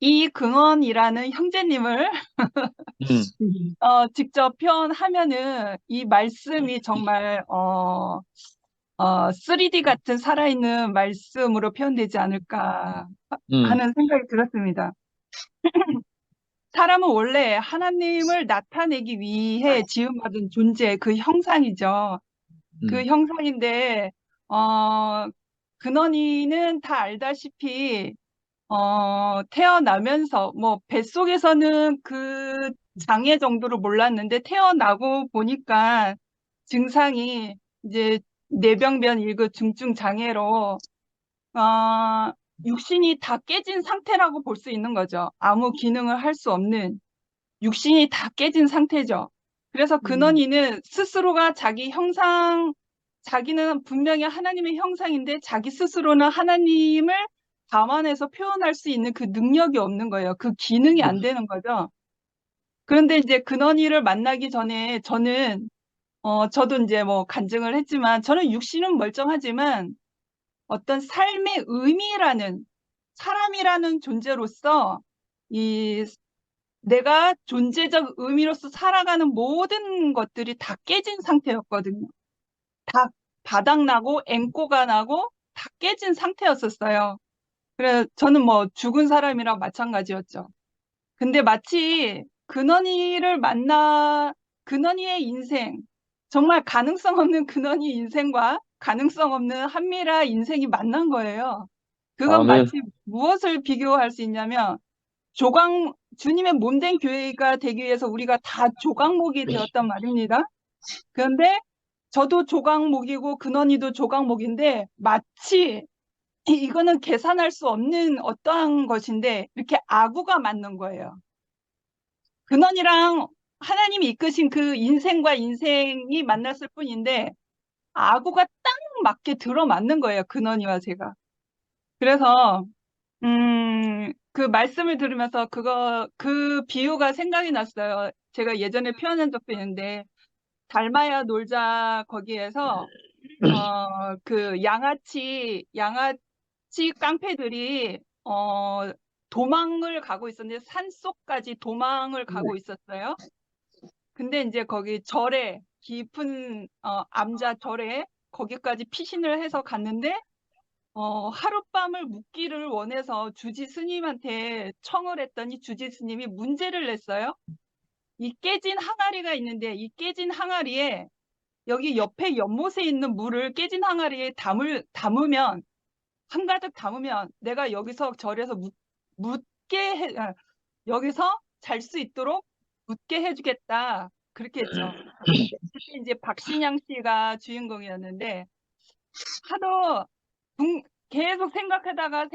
이 근원이라는 형제님을 직접 표현하면은 이 말씀이 정말 3D 같은 살아있는 말씀으로 표현되지 않을까 하는 생각이 들었습니다. 사람은 원래 하나님을 나타내기 위해 지음받은 존재, 그 형상이죠. 그 형상인데 근원이는 다 알다시피 태어나면서 뭐 뱃속에서는 그 장애 정도로 몰랐는데 태어나고 보니까 증상이 이제 뇌병변 1급 중증 장애로 육신이 다 깨진 상태라고 볼 수 있는 거죠. 아무 기능을 할 수 없는 육신이 다 깨진 상태죠. 그래서 근원이는 스스로가 자기는 분명히 하나님의 형상인데 자기 스스로는 하나님을 감안해서 표현할 수 있는 그 능력이 없는 거예요. 그 기능이 안 되는 거죠. 그런데 이제 근원이를 만나기 전에 저도 이제 뭐 간증을 했지만 저는 육신은 멀쩡하지만 어떤 삶의 의미라는 사람이라는 존재로서 내가 존재적 의미로서 살아가는 모든 것들이 다 깨진 상태였거든요. 다 바닥나고 앵꼬가 나고 다 깨진 상태였었어요. 그래서 저는 뭐 죽은 사람이랑 마찬가지였죠. 근데 마치 근원이의 인생, 정말 가능성 없는 근원이 인생과 가능성 없는 한미라 인생이 만난 거예요. 그건 아멘. 마치 무엇을 비교할 수 있냐면 주님의 몸된 교회가 되기 위해서 우리가 다 조각목이 되었단 말입니다. 그런데 저도 조각목이고 근원이도 조각목인데 마치 이거는 계산할 수 없는 어떠한 것인데 이렇게 아구가 맞는 거예요. 근원이랑 하나님이 이끄신 그 인생과 인생이 만났을 뿐인데 아구가 딱 맞게 들어맞는 거예요. 근원이와 제가. 그래서 그 말씀을 들으면서 그 비유가 생각이 났어요. 제가 예전에 표현한 적도 있는데 닮아야 놀자 거기에서 그 양아치 깡패들이 도망을 가고 있었는데 산속까지 도망을 가고 있었어요. 근데 이제 거기 절에 깊은 암자 절에 거기까지 피신을 해서 갔는데 하룻밤을 묵기를 원해서 주지 스님한테 청을 했더니 주지 스님이 문제를 냈어요. 이 깨진 항아리가 있는데 이 깨진 항아리에 여기 옆에 연못에 있는 물을 깨진 항아리에 담으면 한가득 담으면 내가 여기서 절에서 여기서 잘 수 있도록 묻게 해주겠다. 그렇게 했죠. 그때 이제 박신양 씨가 주인공이었는데 하도 계속 생각하다가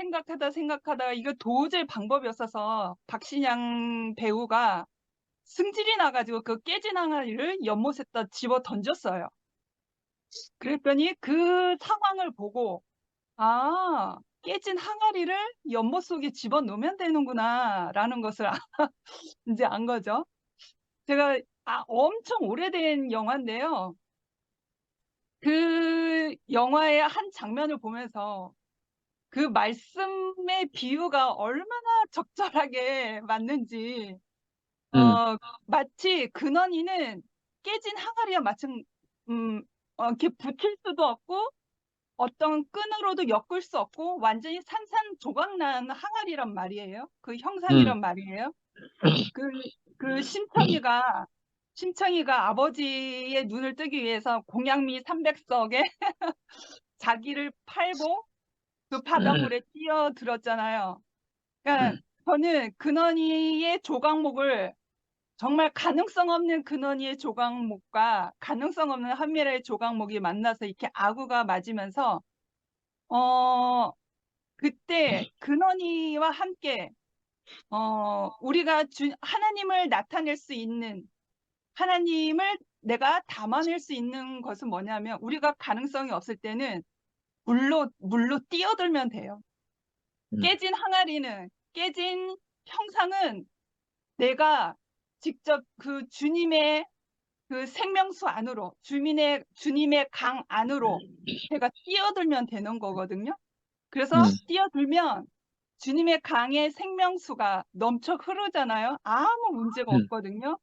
이거 도저히 방법이 없어서 박신양 배우가 승질이 나가지고 그 깨진 항아리를 연못에다 집어 던졌어요. 그랬더니 그 상황을 보고 깨진 항아리를 연못 속에 집어 넣으면 되는구나 라는 것을 이제 안 거죠. 제가 엄청 오래된 영화인데요. 그 영화의 한 장면을 보면서 그 말씀의 비유가 얼마나 적절하게 맞는지 마치 근원이는 깨진 항아리와 이렇게 붙일 수도 없고 어떤 끈으로도 엮을 수 없고 완전히 산산조각난 항아리란 말이에요. 그 형상이란 말이에요. 그 심청이가 아버지의 눈을 뜨기 위해서 공양미 300석에 자기를 팔고 그 바닷물에 뛰어들었잖아요. 그러니까 저는 근원이의 조각목을 정말 가능성 없는 근원이의 조각목과 가능성 없는 한미라의 조각목이 만나서 이렇게 아구가 맞으면서 그때 근원이와 함께 우리가 하나님을 나타낼 수 있는 하나님을 내가 담아낼 수 있는 것은 뭐냐면 우리가 가능성이 없을 때는 물로 뛰어들면 돼요. 깨진 항아리는 깨진 형상은 내가 직접 그 주님의 그 생명수 안으로 주님의 강 안으로 제가 뛰어들면 되는 거거든요. 그래서 뛰어들면 주님의 강의 생명수가 넘쳐 흐르잖아요. 아무 문제가 없거든요.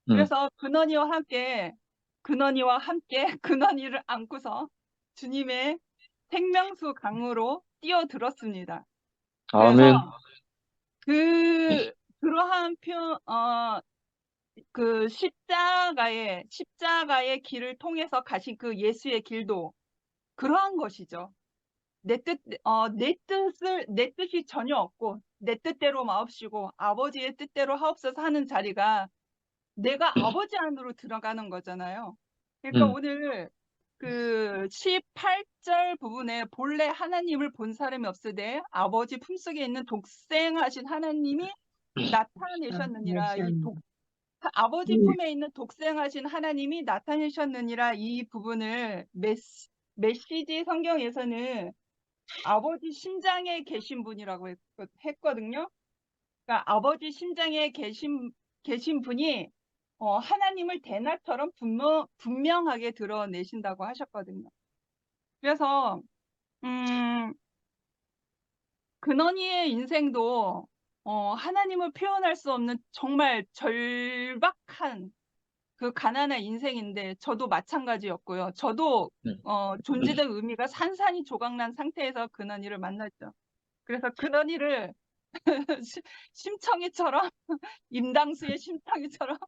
그래서 근원이와 함께 근원이를 안고서 주님의 생명수 강으로 뛰어들었습니다. 아멘. 그래서 그러한 그 십자가의 길을 통해서 가신 그 예수의 길도 그러한 것이죠. 내 뜻이 전혀 없고 내 뜻대로 마옵시고 아버지의 뜻대로 하옵소서 하는 자리가 내가 아버지 안으로 들어가는 거잖아요. 그러니까 오늘 그 18절 부분에 본래 하나님을 본 사람이 없으되 아버지 품속에 있는 독생하신 하나님이 나타내셨느니라. 아버지 품에 있는 독생하신 하나님이 나타내셨느니라. 이 부분을 메시지 성경에서는 아버지 심장에 계신 분이라고 했거든요. 그러니까 아버지 심장에 계신 분이 하나님을 대낮처럼 분명하게 드러내신다고 하셨거든요. 그래서 근원이의 인생도 하나님을 표현할 수 없는 정말 절박한 그 가난한 인생인데 저도 마찬가지였고요. 저도 존재적 의미가 산산이 조각난 상태에서 근원이를 만났죠. 그래서 근원이를 심청이처럼 임당수의 심청이처럼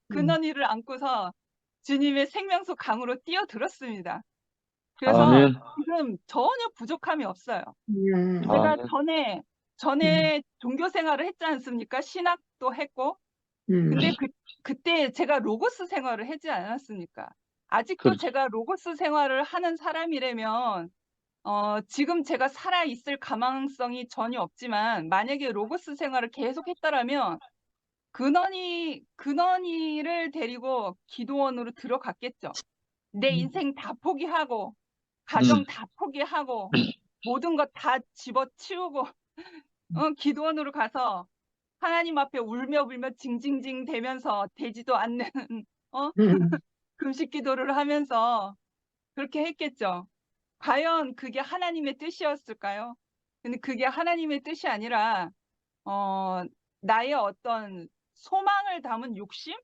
근원이를 안고서 주님의 생명수 강으로 뛰어들었습니다. 그래서 아멘. 지금 전혀 부족함이 없어요. 음. 제가 아멘. 전에 종교 생활을 했지 않습니까? 신학도 했고. 근데 그때 제가 로고스 생활을 하지 않았습니까? 아직도 그렇죠. 제가 로고스 생활을 하는 사람이라면 지금 제가 살아있을 가망성이 전혀 없지만 만약에 로고스 생활을 계속 했더라면 근원이를 데리고 기도원으로 들어갔겠죠. 내 인생 다 포기하고 가정 다 포기하고 모든 것 다 집어치우고 기도원으로 가서 하나님 앞에 울며 불며 징징징 대면서 되지도 않는 금식 기도를 하면서 그렇게 했겠죠. 과연 그게 하나님의 뜻이었을까요? 근데 그게 하나님의 뜻이 아니라 나의 어떤 소망을 담은 욕심?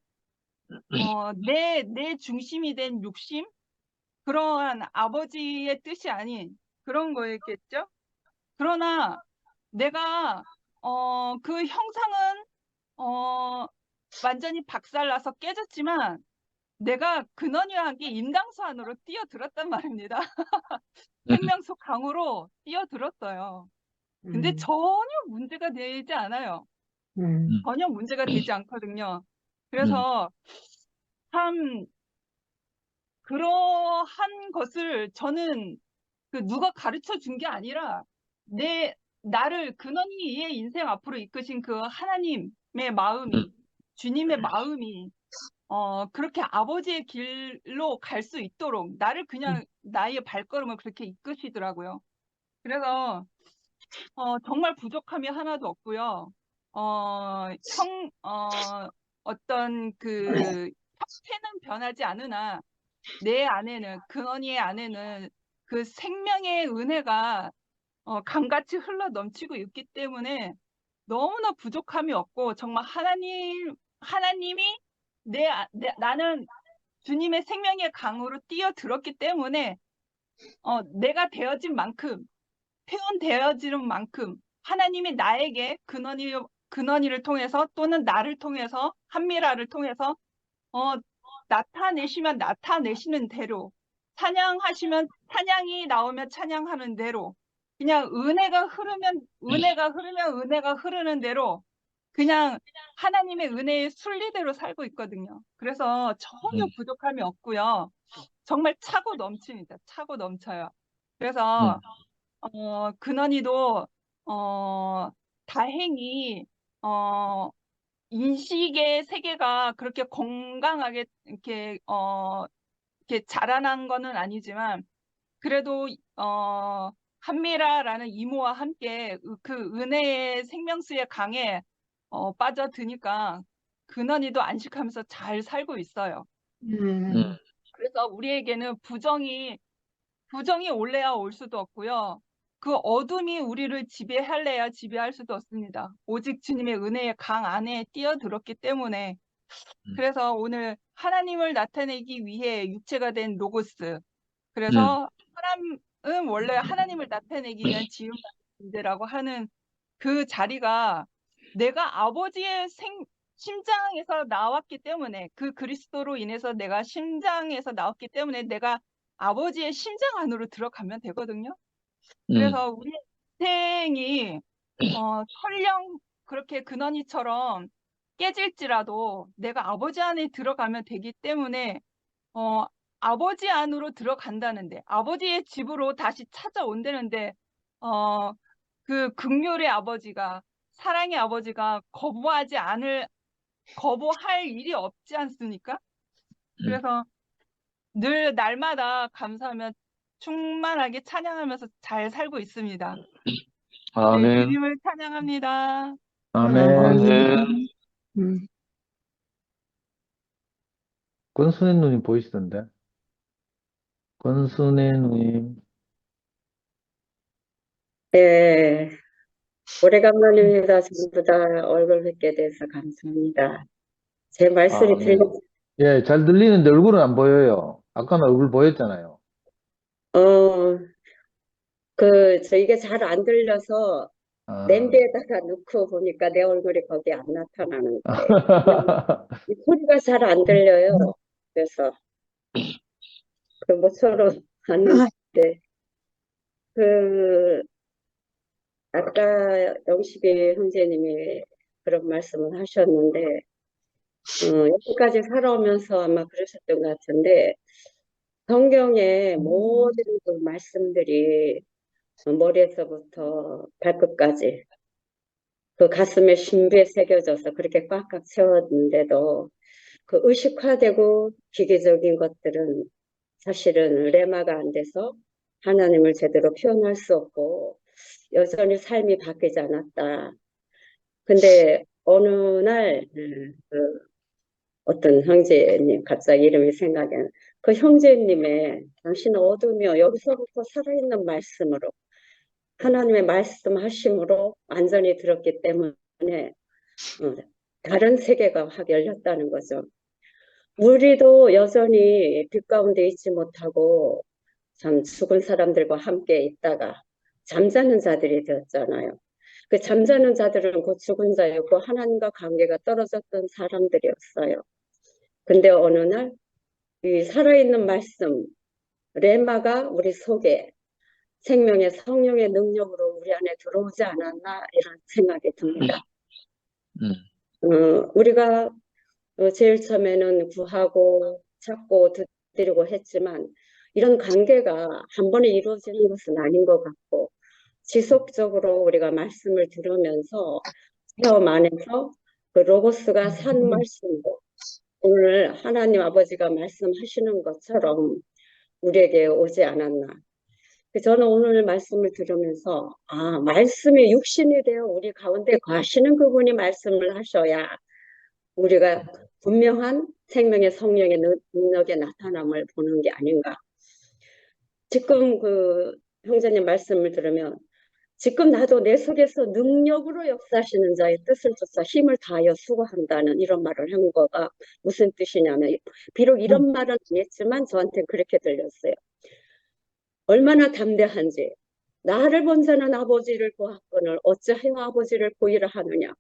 내 중심이 된 욕심? 그러한 아버지의 뜻이 아닌 그런 거였겠죠? 그러나 내가 그 형상은 완전히 박살나서 깨졌지만 내가 근원이와 함께 임당수 안으로 뛰어들었단 말입니다. 생명수 강으로 뛰어들었어요. 근데 전혀 문제가 되지 않아요. 전혀 문제가 되지 않거든요. 그래서 참 그러한 것을 저는 누가 가르쳐 준 게 아니라 나를 근원이의 인생 앞으로 이끄신 그 하나님의 마음이 주님의 마음이 그렇게 아버지의 길로 갈 수 있도록 나를 그냥 나의 발걸음을 그렇게 이끄시더라고요. 그래서 정말 부족함이 하나도 없고요. 어떤 그 형태는 변하지 않으나 내 안에는 근원이의 안에는 그 생명의 은혜가 강같이 흘러 넘치고 있기 때문에 너무나 부족함이 없고 정말 하나님이 나는 주님의 생명의 강으로 뛰어들었기 때문에 내가 되어진 만큼 표현되어지는 만큼 하나님이 나에게 근원이를 통해서 또는 나를 통해서 한미라를 통해서 나타내시면 나타내시는 대로 찬양하시면 찬양이 나오면 찬양하는 대로 그냥 은혜가 흐르면 은혜가 흐르는 대로 그냥 하나님의 은혜의 순리대로 살고 있거든요. 그래서 전혀 부족함이 없고요. 정말 차고 넘칩니다. 차고 넘쳐요. 그래서 근원이도 다행히 인식의 세계가 그렇게 건강하게 이렇게 자라난 거는 아니지만 그래도 한미라라는 이모와 함께 그 은혜의 생명수의 강에 빠져드니까 근원이도 안식하면서 잘 살고 있어요. 그래서 우리에게는 부정이 올래야 올 수도 없고요. 그 어둠이 우리를 지배할래야 지배할 수도 없습니다. 오직 주님의 은혜의 강 안에 뛰어들었기 때문에 그래서 오늘 하나님을 나타내기 위해 육체가 된 로고스 그래서 사람은 원래 하나님을 나타내기 위한 지음받은 존재라고 하는 그 자리가 내가 아버지의 심장에서 나왔기 때문에 그 그리스도로 인해서 내가 심장에서 나왔기 때문에 내가 아버지의 심장 안으로 들어가면 되거든요. 그래서 우리 인생이 설령 그렇게 근원이처럼 깨질지라도 내가 아버지 안에 들어가면 되기 때문에 아버지 안으로 들어간다는데, 아버지의 집으로 다시 찾아온다는데, 그 긍휼의 아버지가, 사랑의 아버지가 거부할 일이 없지 않습니까? 그래서 늘 날마다 감사하며 충만하게 찬양하면서 잘 살고 있습니다. 네, 아멘. 주님을 찬양합니다. 아멘. 아멘. 음. 권순애 누님 보이시던데? 권순애 누님. 네, 오래간만입니다. 전부 다 얼굴 뵙게 돼서 감사합니다. 제 말씀이 아멘. 예, 잘 들리는데 얼굴은 안 보여요. 아까는 얼굴 보였잖아요. 이게 잘 안 들려서 아. 냄비에다가 넣고 보니까 내 얼굴이 거기 안 나타나는 거예요. 이 소리가 잘 안 들려요. 그래서, 모처럼 봤는데, 아까 영식이 형제님이 그런 말씀을 하셨는데, 여기까지 살아오면서 아마 그러셨던 것 같은데, 성경의 모든 그 말씀들이 머리에서부터 발끝까지 그 가슴에 심비에 새겨져서 그렇게 꽉꽉 채웠는데도 그 의식화되고 기계적인 것들은 사실은 레마가 안 돼서 하나님을 제대로 표현할 수 없고 여전히 삶이 바뀌지 않았다. 근데 어느 날 어떤 형제님 갑자기 이름이 생각이 안 나. 그 형제님의 당신은 어둠이요 여기서부터 살아있는 말씀으로 하나님의 말씀하심으로 완전히 들었기 때문에 다른 세계가 확 열렸다는 거죠. 우리도 여전히 빛 가운데 있지 못하고 참 죽은 사람들과 함께 있다가 잠자는 자들이 되었잖아요. 그 잠자는 자들은 곧 죽은 자였고 하나님과 관계가 떨어졌던 사람들이었어요. 근데 어느 날 이 살아있는 말씀 레마가 우리 속에 생명의 성령의 능력으로 우리 안에 들어오지 않았나 이런 생각이 듭니다. 우리가 제일 처음에는 구하고 찾고 드리고 했지만 이런 관계가 한 번에 이루어지는 것은 아닌 것 같고 지속적으로 우리가 말씀을 들으면서 체험 안에서 그 로고스가 산 말씀으로 오늘 하나님 아버지가 말씀하시는 것처럼 우리에게 오지 않았나. 저는 오늘 말씀을 들으면서 말씀이 육신이 되어 우리 가운데 거하시는 그분이 말씀을 하셔야 우리가 분명한 생명의 성령의 능력의 나타남을 보는 게 아닌가. 지금 그 형제님 말씀을 들으면 지금 나도 내 속에서 능력으로 역사하시는 자의 뜻을 쫓아 힘을 다하여 수고한다는 이런 말을 한 거가 무슨 뜻이냐면 비록 이런 말은 안 했지만 저한테 그렇게 들렸어요. 얼마나 담대한지 나를 본 자는 아버지를 보았거늘 어찌하여 아버지를 보이라 하느냐.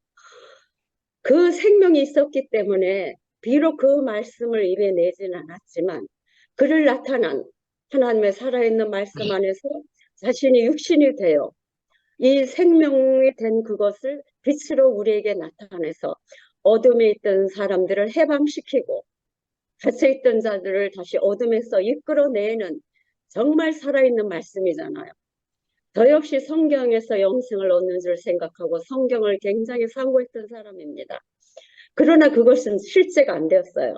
그 생명이 있었기 때문에 비록 그 말씀을 입에 내지는 않았지만 그를 나타난 하나님의 살아있는 말씀 안에서 자신이 육신이 되어 이 생명이 된 그것을 빛으로 우리에게 나타내서 어둠에 있던 사람들을 해방시키고 갇혀있던 자들을 다시 어둠에서 이끌어내는 정말 살아있는 말씀이잖아요. 저 역시 성경에서 영생을 얻는 줄 생각하고 성경을 굉장히 상고했던 사람입니다. 그러나 그것은 실제가 안 되었어요.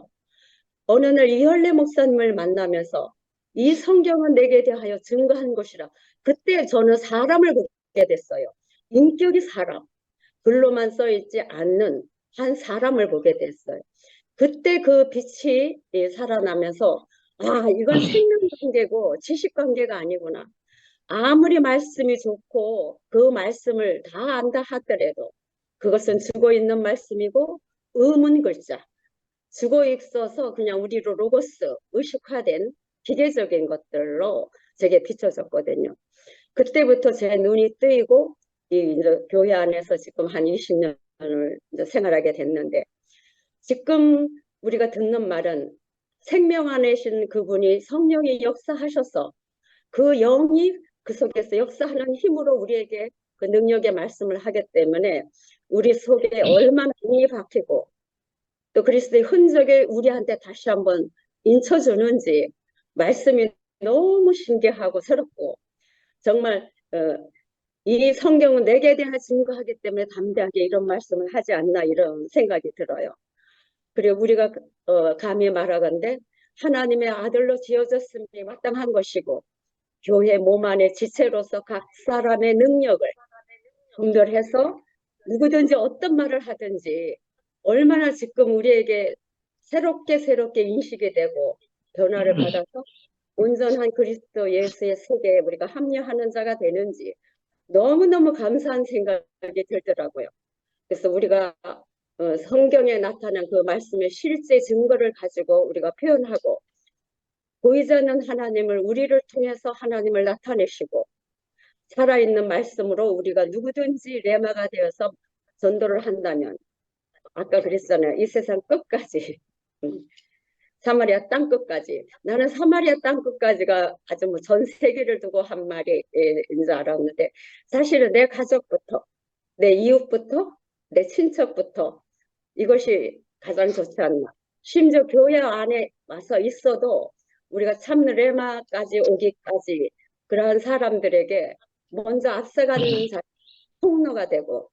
어느 날 이현래 목사님을 만나면서 이 성경은 내게 대하여 증거한 것이라. 그때 저는 사람을 보게 됐어요. 인격이 사람, 글로만 써있지 않는 한 사람을 보게 됐어요. 그때 그 빛이 살아나면서 이건 생명관계고 지식관계가 아니구나. 아무리 말씀이 좋고 그 말씀을 다 안다 하더라도 그것은 죽어있는 말씀이고 의문 글자, 죽어 있어서 그냥 우리로 로고스, 의식화된 기계적인 것들로 제게 비춰졌거든요. 그때부터 제 눈이 뜨이고 이제 교회 안에서 지금 한 20년을 이제 생활하게 됐는데 지금 우리가 듣는 말은 생명 안에 계신 그분이 성령이 역사하셔서 그 영이 그 속에서 역사하는 힘으로 우리에게 그 능력의 말씀을 하기 때문에 우리 속에 얼마나 힘이 박히고 또 그리스도의 흔적이 우리한테 다시 한번 인쳐주는지 말씀이 너무 신기하고 새롭고 정말 이 성경은 내게 대해 증거하기 때문에 담대하게 이런 말씀을 하지 않나 이런 생각이 들어요. 그리고 우리가 감히 말하건대 하나님의 아들로 지어졌음이 마땅한 것이고 교회 몸 안의 지체로서 각 사람의 능력을 분별해서 누구든지 어떤 말을 하든지 얼마나 지금 우리에게 새롭게 인식이 되고 변화를 받아서 온전한 그리스도 예수의 세계에 우리가 합류하는 자가 되는지 너무너무 감사한 생각이 들더라고요. 그래서 우리가 성경에 나타난 그 말씀의 실제 증거를 가지고 우리가 표현하고 보이지 않는 하나님을 우리를 통해서 하나님을 나타내시고 살아있는 말씀으로 우리가 누구든지 레마가 되어서 전도를 한다면 아까 그랬잖아요. 이 세상 끝까지 사마리아 땅 끝까지 나는 사마리아 땅 끝까지가 아주 뭐 전 세계를 두고 한 말인 줄 알았는데 사실은 내 가족부터 내 이웃부터 내 친척부터 이것이 가장 좋지 않나. 심지어 교회 안에 와서 있어도 우리가 참 레마까지 오기까지 그러한 사람들에게 먼저 앞서가는 자 통로가 되고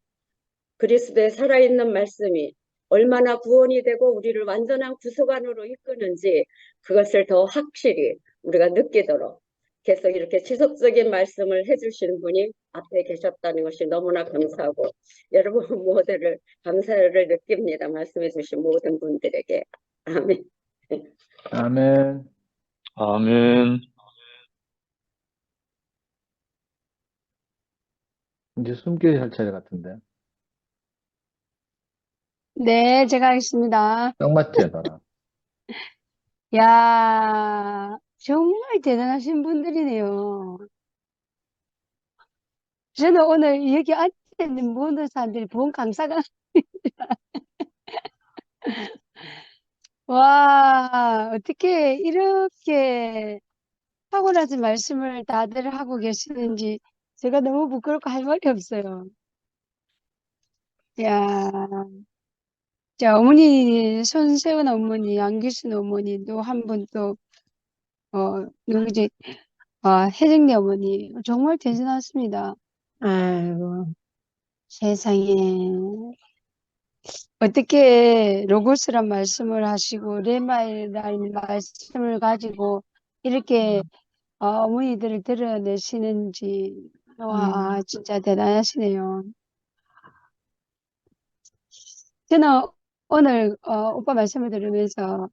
그리스도의 살아있는 말씀이 얼마나 구원이 되고 우리를 완전한 구속안으로 이끄는지 그것을 더 확실히 우리가 느끼도록 계속 이렇게 지속적인 말씀을 해주시는 분이 앞에 계셨다는 것이 너무나 감사하고 여러분 모두를 감사를 느낍니다. 말씀해 주신 모든 분들에게. 아멘. 아멘. 아멘. 이제 숨결이 할 차례 같은데. 네, 제가 하겠습니다. 딱 맞지, 너랑. 야, 정말 대단하신 분들이네요. 저는 오늘 여기 앉아있는 모든 사람들이 본 감사가, 와, 어떻게 이렇게 탁월하신 말씀을 다들 하고 계시는지 제가 너무 부끄럽고 할 말이 없어요. 야, 자, 어머니, 손세원 어머니, 안규순 어머니, 또 한 분 또, 누구지? 혜정네 어머니, 정말 대단하십니다. 아이고, 세상에. 어떻게 로고스란 말씀을 하시고, 레마이라는 말씀을 가지고, 이렇게, 어머니들을 드러내시는지, 와, 진짜 대단하시네요. 저는 오늘, 오빠 말씀을 들으면서,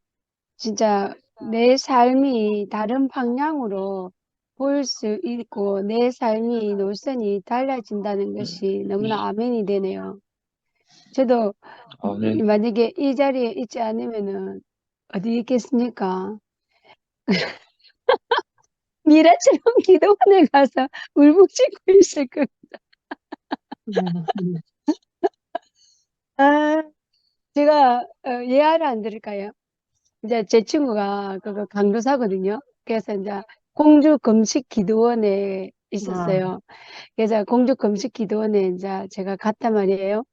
진짜 내 삶이 다른 방향으로 보일 수 있고 내 삶이 노선이 달라진다는 것이 너무나 아멘이 되네요. 저도 아멘. 만약에 이 자리에 있지 않으면은 어디 있겠습니까? 미라처럼 기도원에 가서 울부짖고 있을 거예요. 음, 아, 제가 예화를 안 들을까요? 이제 제 친구가 그거 강도사거든요. 그래서 이제 공주 금식 기도원에 있었어요. 그래서 공주 금식 기도원에 이제 제가 갔단 말이에요.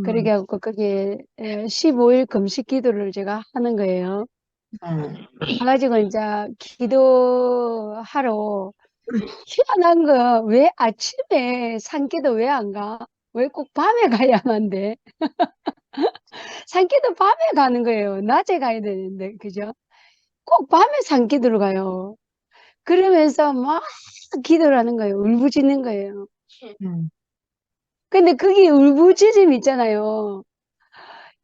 그러게 하고 거기에 15일 금식 기도를 제가 하는 거예요. 가가지고 이제 기도하러 희한한 거 왜 아침에 산기도 왜 안 가? 왜 꼭 밤에 가야만 돼? 산기도 밤에 가는 거예요. 낮에 가야 되는데, 그죠? 꼭 밤에 산기도를 가요. 그러면서 막 기도를 하는 거예요. 울부짖는 거예요. 근데 그게 울부짖음 있잖아요.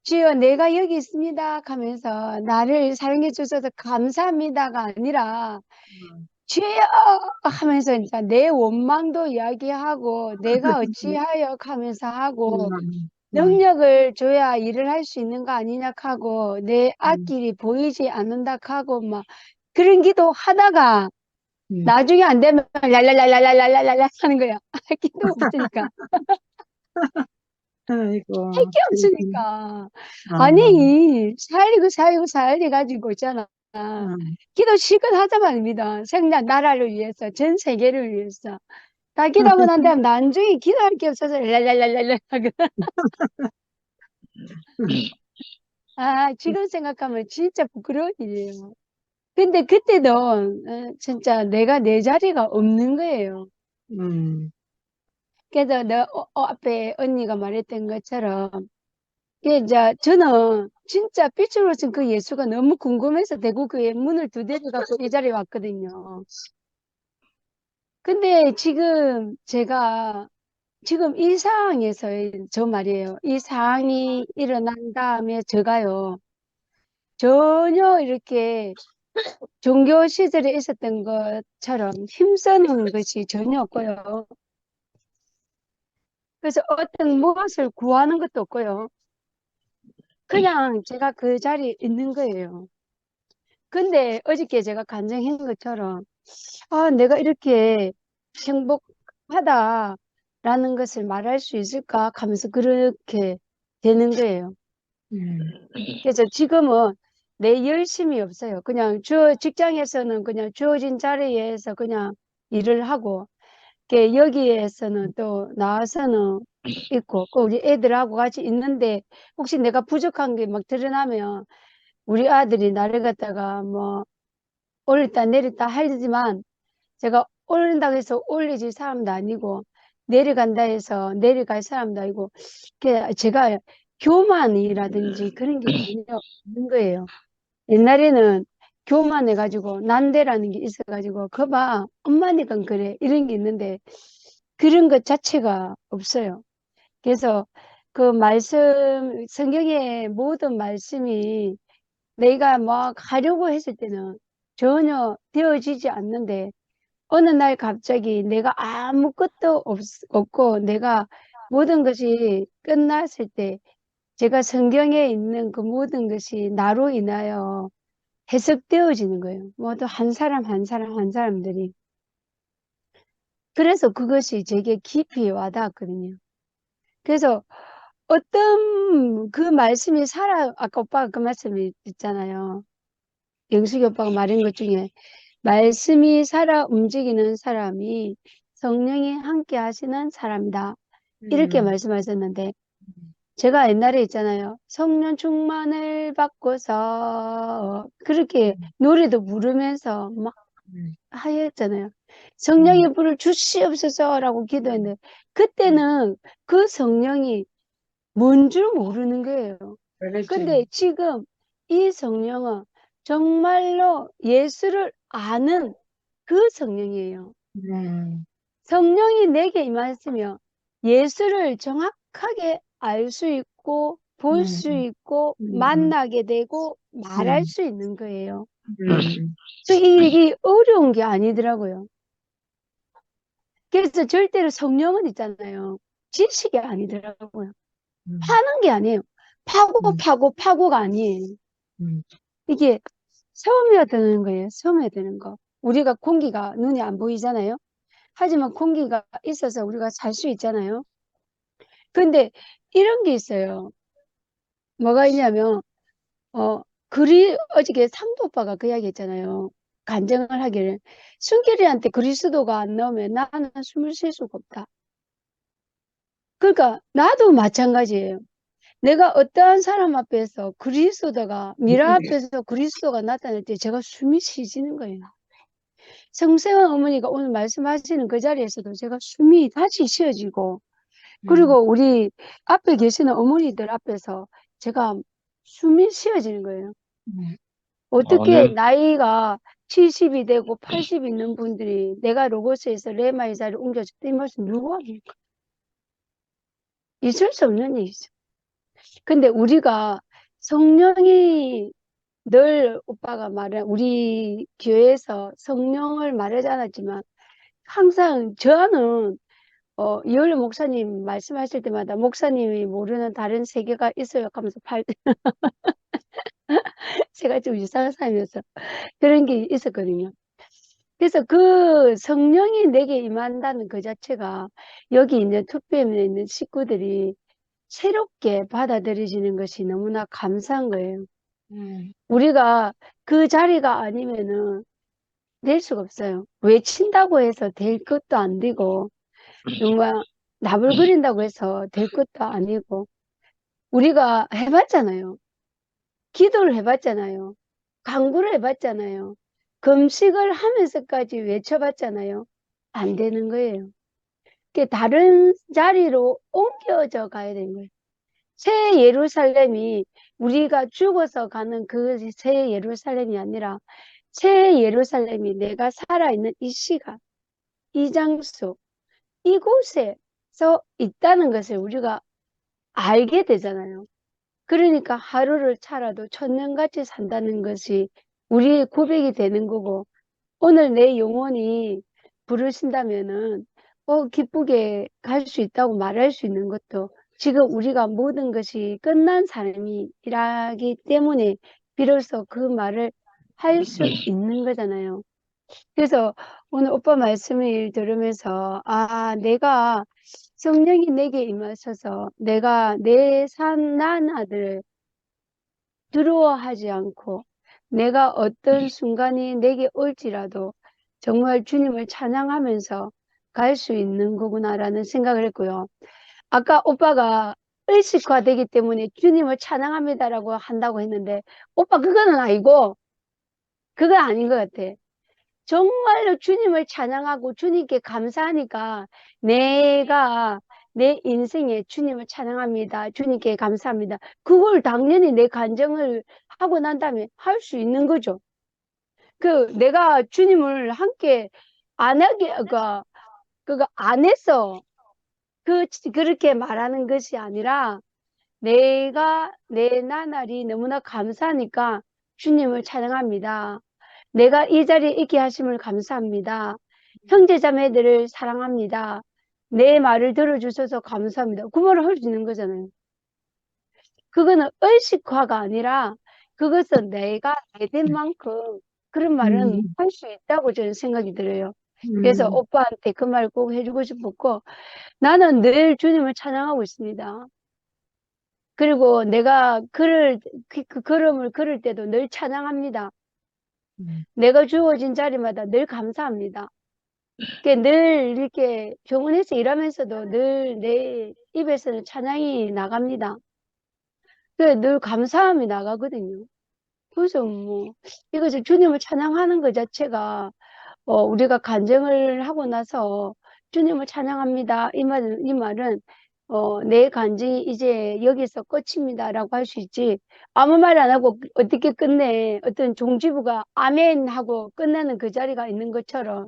주여, 내가 여기 있습니다 하면서 나를 사용해 주셔서 감사합니다가 아니라 주여 하면서 이제 내 원망도 이야기하고 내가 어찌하여 하면서 하고 능력을 줘야 일을 할 수 있는 거 아니냐 하고 내 앞길이 보이지 않는다 하고 막 그런 기도 하다가 나중에 안 되면 랄랄랄랄랄랄랄랄 하는 거야. 할 기도 없으니까. 아이고, 할 게 없으니까. 아니, 살리가지고 있잖아. 기도 실컷 하자 말입니다. 생전 나라를 위해서, 전 세계를 위해서. 다 기도하고 난 다음 나중에 기도할 게 없어서 랄랄랄랄랄 하거든. 아, 지금 생각하면 진짜 부끄러운 일이에요. 근데 그때도 진짜 내가 내 자리가 없는 거예요. 그래서 앞에 언니가 말했던 것처럼 이제 저는 진짜 빛으로서 그 예수가 너무 궁금해서 대구교회 문을 두드려 갖고 이 자리에 왔거든요. 근데 지금 제가 지금 이 상황에서 저 말이에요. 이 상황이 일어난 다음에 제가요. 전혀 이렇게 종교 시절에 있었던 것처럼 힘쓰는 것이 전혀 없고요. 그래서 어떤 무엇을 구하는 것도 없고요. 그냥 제가 그 자리에 있는 거예요. 근데 어저께 제가 간증한 것처럼 아, 내가 이렇게 행복하다라는 것을 말할 수 있을까 하면서 그렇게 되는 거예요. 그래서 지금은 내 열심이 없어요. 그냥 직장에서는 그냥 주어진 자리에서 그냥 일을 하고, 여기에서는 또 나와서는 있고, 우리 애들하고 같이 있는데, 혹시 내가 부족한 게 막 드러나면, 우리 아들이 나를 갖다가 뭐, 올렸다 내렸다 하지만, 제가 올린다고 해서 올리질 사람도 아니고, 내려간다 해서 내려갈 사람도 아니고, 제가 교만이라든지 그런 게 전혀 없는 거예요. 옛날에는 교만해가지고 난데라는 게 있어가지고 거봐 엄마니까 그래 이런 게 있는데 그런 것 자체가 없어요. 그래서 그 말씀 성경의 모든 말씀이 내가 막 하려고 했을 때는 전혀 되어지지 않는데 어느 날 갑자기 내가 아무것도 없고 내가 모든 것이 끝났을 때 제가 성경에 있는 그 모든 것이 나로 인하여 해석되어지는 거예요. 모두 한 사람 한 사람 한 사람들이. 그래서 그것이 제게 깊이 와닿았거든요. 그래서 어떤 그 말씀이 아까 오빠가 그 말씀이 있잖아요. 영숙이 오빠가 말한 것 중에 말씀이 살아 움직이는 사람이 성령이 함께 하시는 사람이다. 이렇게 말씀하셨는데 제가 옛날에 있잖아요. 성령 충만을 받고서 그렇게 노래도 부르면서 막 하였잖아요. 성령의 불을 주시옵소서라고 기도했는데 그때는 그 성령이 뭔 줄 모르는 거예요. 근데 지금 이 성령은 정말로 예수를 아는 그 성령이에요. 성령이 내게 임하였으면 예수를 정확하게 알 수 있고 볼 수 있고 만나게 되고 말할 수 있는 거예요. 이게 어려운 게 아니더라고요. 그래서 절대로 성령은 있잖아요. 지식이 아니더라고요. 파는 게 아니에요. 파고가 아니에요. 이게 스며드는 거예요. 스며드는 거. 우리가 공기가 눈에 안 보이잖아요. 하지만 공기가 있어서 우리가 살 수 있잖아요. 근데 이런 게 있어요. 뭐가 있냐면 어저께 상도 오빠가 그 이야기 했잖아요. 간증을 하기를 순결이한테 그리스도가 안 나오면 나는 숨을 쉴 수가 없다. 그러니까 나도 마찬가지예요. 내가 어떠한 사람 앞에서 미라 앞에서 그리스도가 나타날 때 제가 숨이 쉬지는 거예요. 성세원 어머니가 오늘 말씀하시는 그 자리에서도 제가 숨이 다시 쉬어지고 그리고 우리 앞에 계시는 어머니들 앞에서 제가 숨이 쉬어지는 거예요. 어떻게 아멘. 나이가 70이 되고 80이 있는 분들이 내가 로고스에서 레마의 자리를 옮겨줬다 이 말씀 누구 합니까? 있을 수 없는 일이죠. 근데 우리가 성령이 늘 오빠가 우리 교회에서 성령을 말하지 않았지만 항상 저는 이효리 목사님 말씀하실 때마다 목사님이 모르는 다른 세계가 있어요 하면서 제가 좀 이상한 사람이어서 그런 게 있었거든요. 그래서 그 성령이 내게 임한다는 그 자체가 여기 있는 2PM에 있는 식구들이 새롭게 받아들여지는 것이 너무나 감사한 거예요. 우리가 그 자리가 아니면은 될 수가 없어요. 외친다고 해서 될 것도 안 되고, 정말 나불거린다고 해서 될 것도 아니고, 우리가 해봤잖아요. 기도를 해봤잖아요. 간구를 해봤잖아요. 금식을 하면서까지 외쳐봤잖아요. 안 되는 거예요. 다른 자리로 옮겨져 가야 되는 거예요. 새 예루살렘이 우리가 죽어서 가는 그 새 예루살렘이 아니라 새 예루살렘이 내가 살아있는 이 시간, 이 장소, 이곳에서 있다는 것을 우리가 알게 되잖아요. 그러니까 하루를 살아도 천년같이 산다는 것이 우리의 고백이 되는 거고, 오늘 내 영혼이 부르신다면은 기쁘게 갈 수 있다고 말할 수 있는 것도 지금 우리가 모든 것이 끝난 삶이라기 때문에 비로소 그 말을 할 수 있는 거잖아요. 그래서 오늘 오빠 말씀을 들으면서 내가 성령이 내게 임하셔서 내가 내 산 아들을 두려워하지 않고 내가 어떤 순간이 내게 올지라도 정말 주님을 찬양하면서 갈 수 있는 거구나라는 생각을 했고요. 아까 오빠가 의식화되기 때문에 주님을 찬양합니다라고 한다고 했는데 오빠 그거는 아니고 그건 아닌 것 같아. 정말로 주님을 찬양하고 주님께 감사하니까 내가 내 인생에 주님을 찬양합니다. 주님께 감사합니다. 그걸 당연히 내 간증을 하고 난 다음에 할 수 있는 거죠. 내가 주님을 함께 안 하게, 그거 안 해서 그렇게 말하는 것이 아니라 내가 내 나날이 너무나 감사하니까 주님을 찬양합니다. 내가 이 자리에 있게 하심을 감사합니다. 형제자매들을 사랑합니다. 내 말을 들어주셔서 감사합니다. 그 말을 할 수 있는 거잖아요. 그거는 의식화가 아니라 그것은 내가 내된 만큼 그런 말은 할 수 있다고 저는 생각이 들어요. 그래서 오빠한테 그 말 꼭 해주고 싶었고, 나는 늘 주님을 찬양하고 있습니다. 그리고 내가 그 걸음을 걸을 때도 늘 찬양합니다. 내가 주어진 자리마다 늘 감사합니다. 늘 이렇게 병원에서 일하면서도 늘 내 입에서는 찬양이 나갑니다. 늘 감사함이 나가거든요. 그래서 이것을 주님을 찬양하는 것 자체가 우리가 간증을 하고 나서 주님을 찬양합니다. 이 말은 내 간증이 이제 여기서 끝입니다라고 할 수 있지. 아무 말 안 하고 어떻게 끝내? 어떤 종지부가 아멘 하고 끝나는 그 자리가 있는 것처럼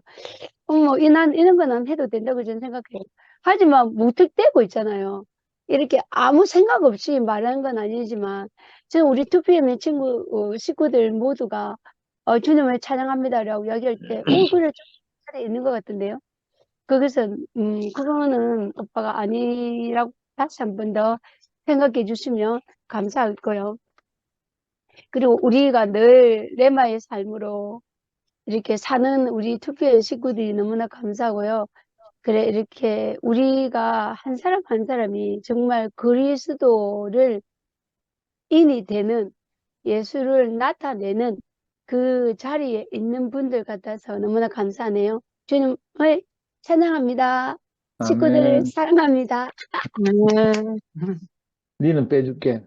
이런 건 해도 된다고 저는 생각해요. 하지만 무턱대고 있잖아요. 이렇게 아무 생각 없이 말하는 건 아니지만 저는 우리 2PM의 식구들 모두가 주님을 찬양합니다라고 이야기할 때 그래 자리에 있는 것 같은데요. 그거는 오빠가 아니라고 다시 한 번 더 생각해 주시면 감사할 거요. 그리고 우리가 늘 레마의 삶으로 이렇게 사는 우리 2PM 식구들이 너무나 감사하고요. 그래, 이렇게 우리가 한 사람 한 사람이 정말 그리스도를 인이 되는 예수를 나타내는 그 자리에 있는 분들 같아서 너무나 감사하네요. 주님을 찬양합니다. 식구들을 아멘. 사랑합니다. 네. 니는 빼줄게.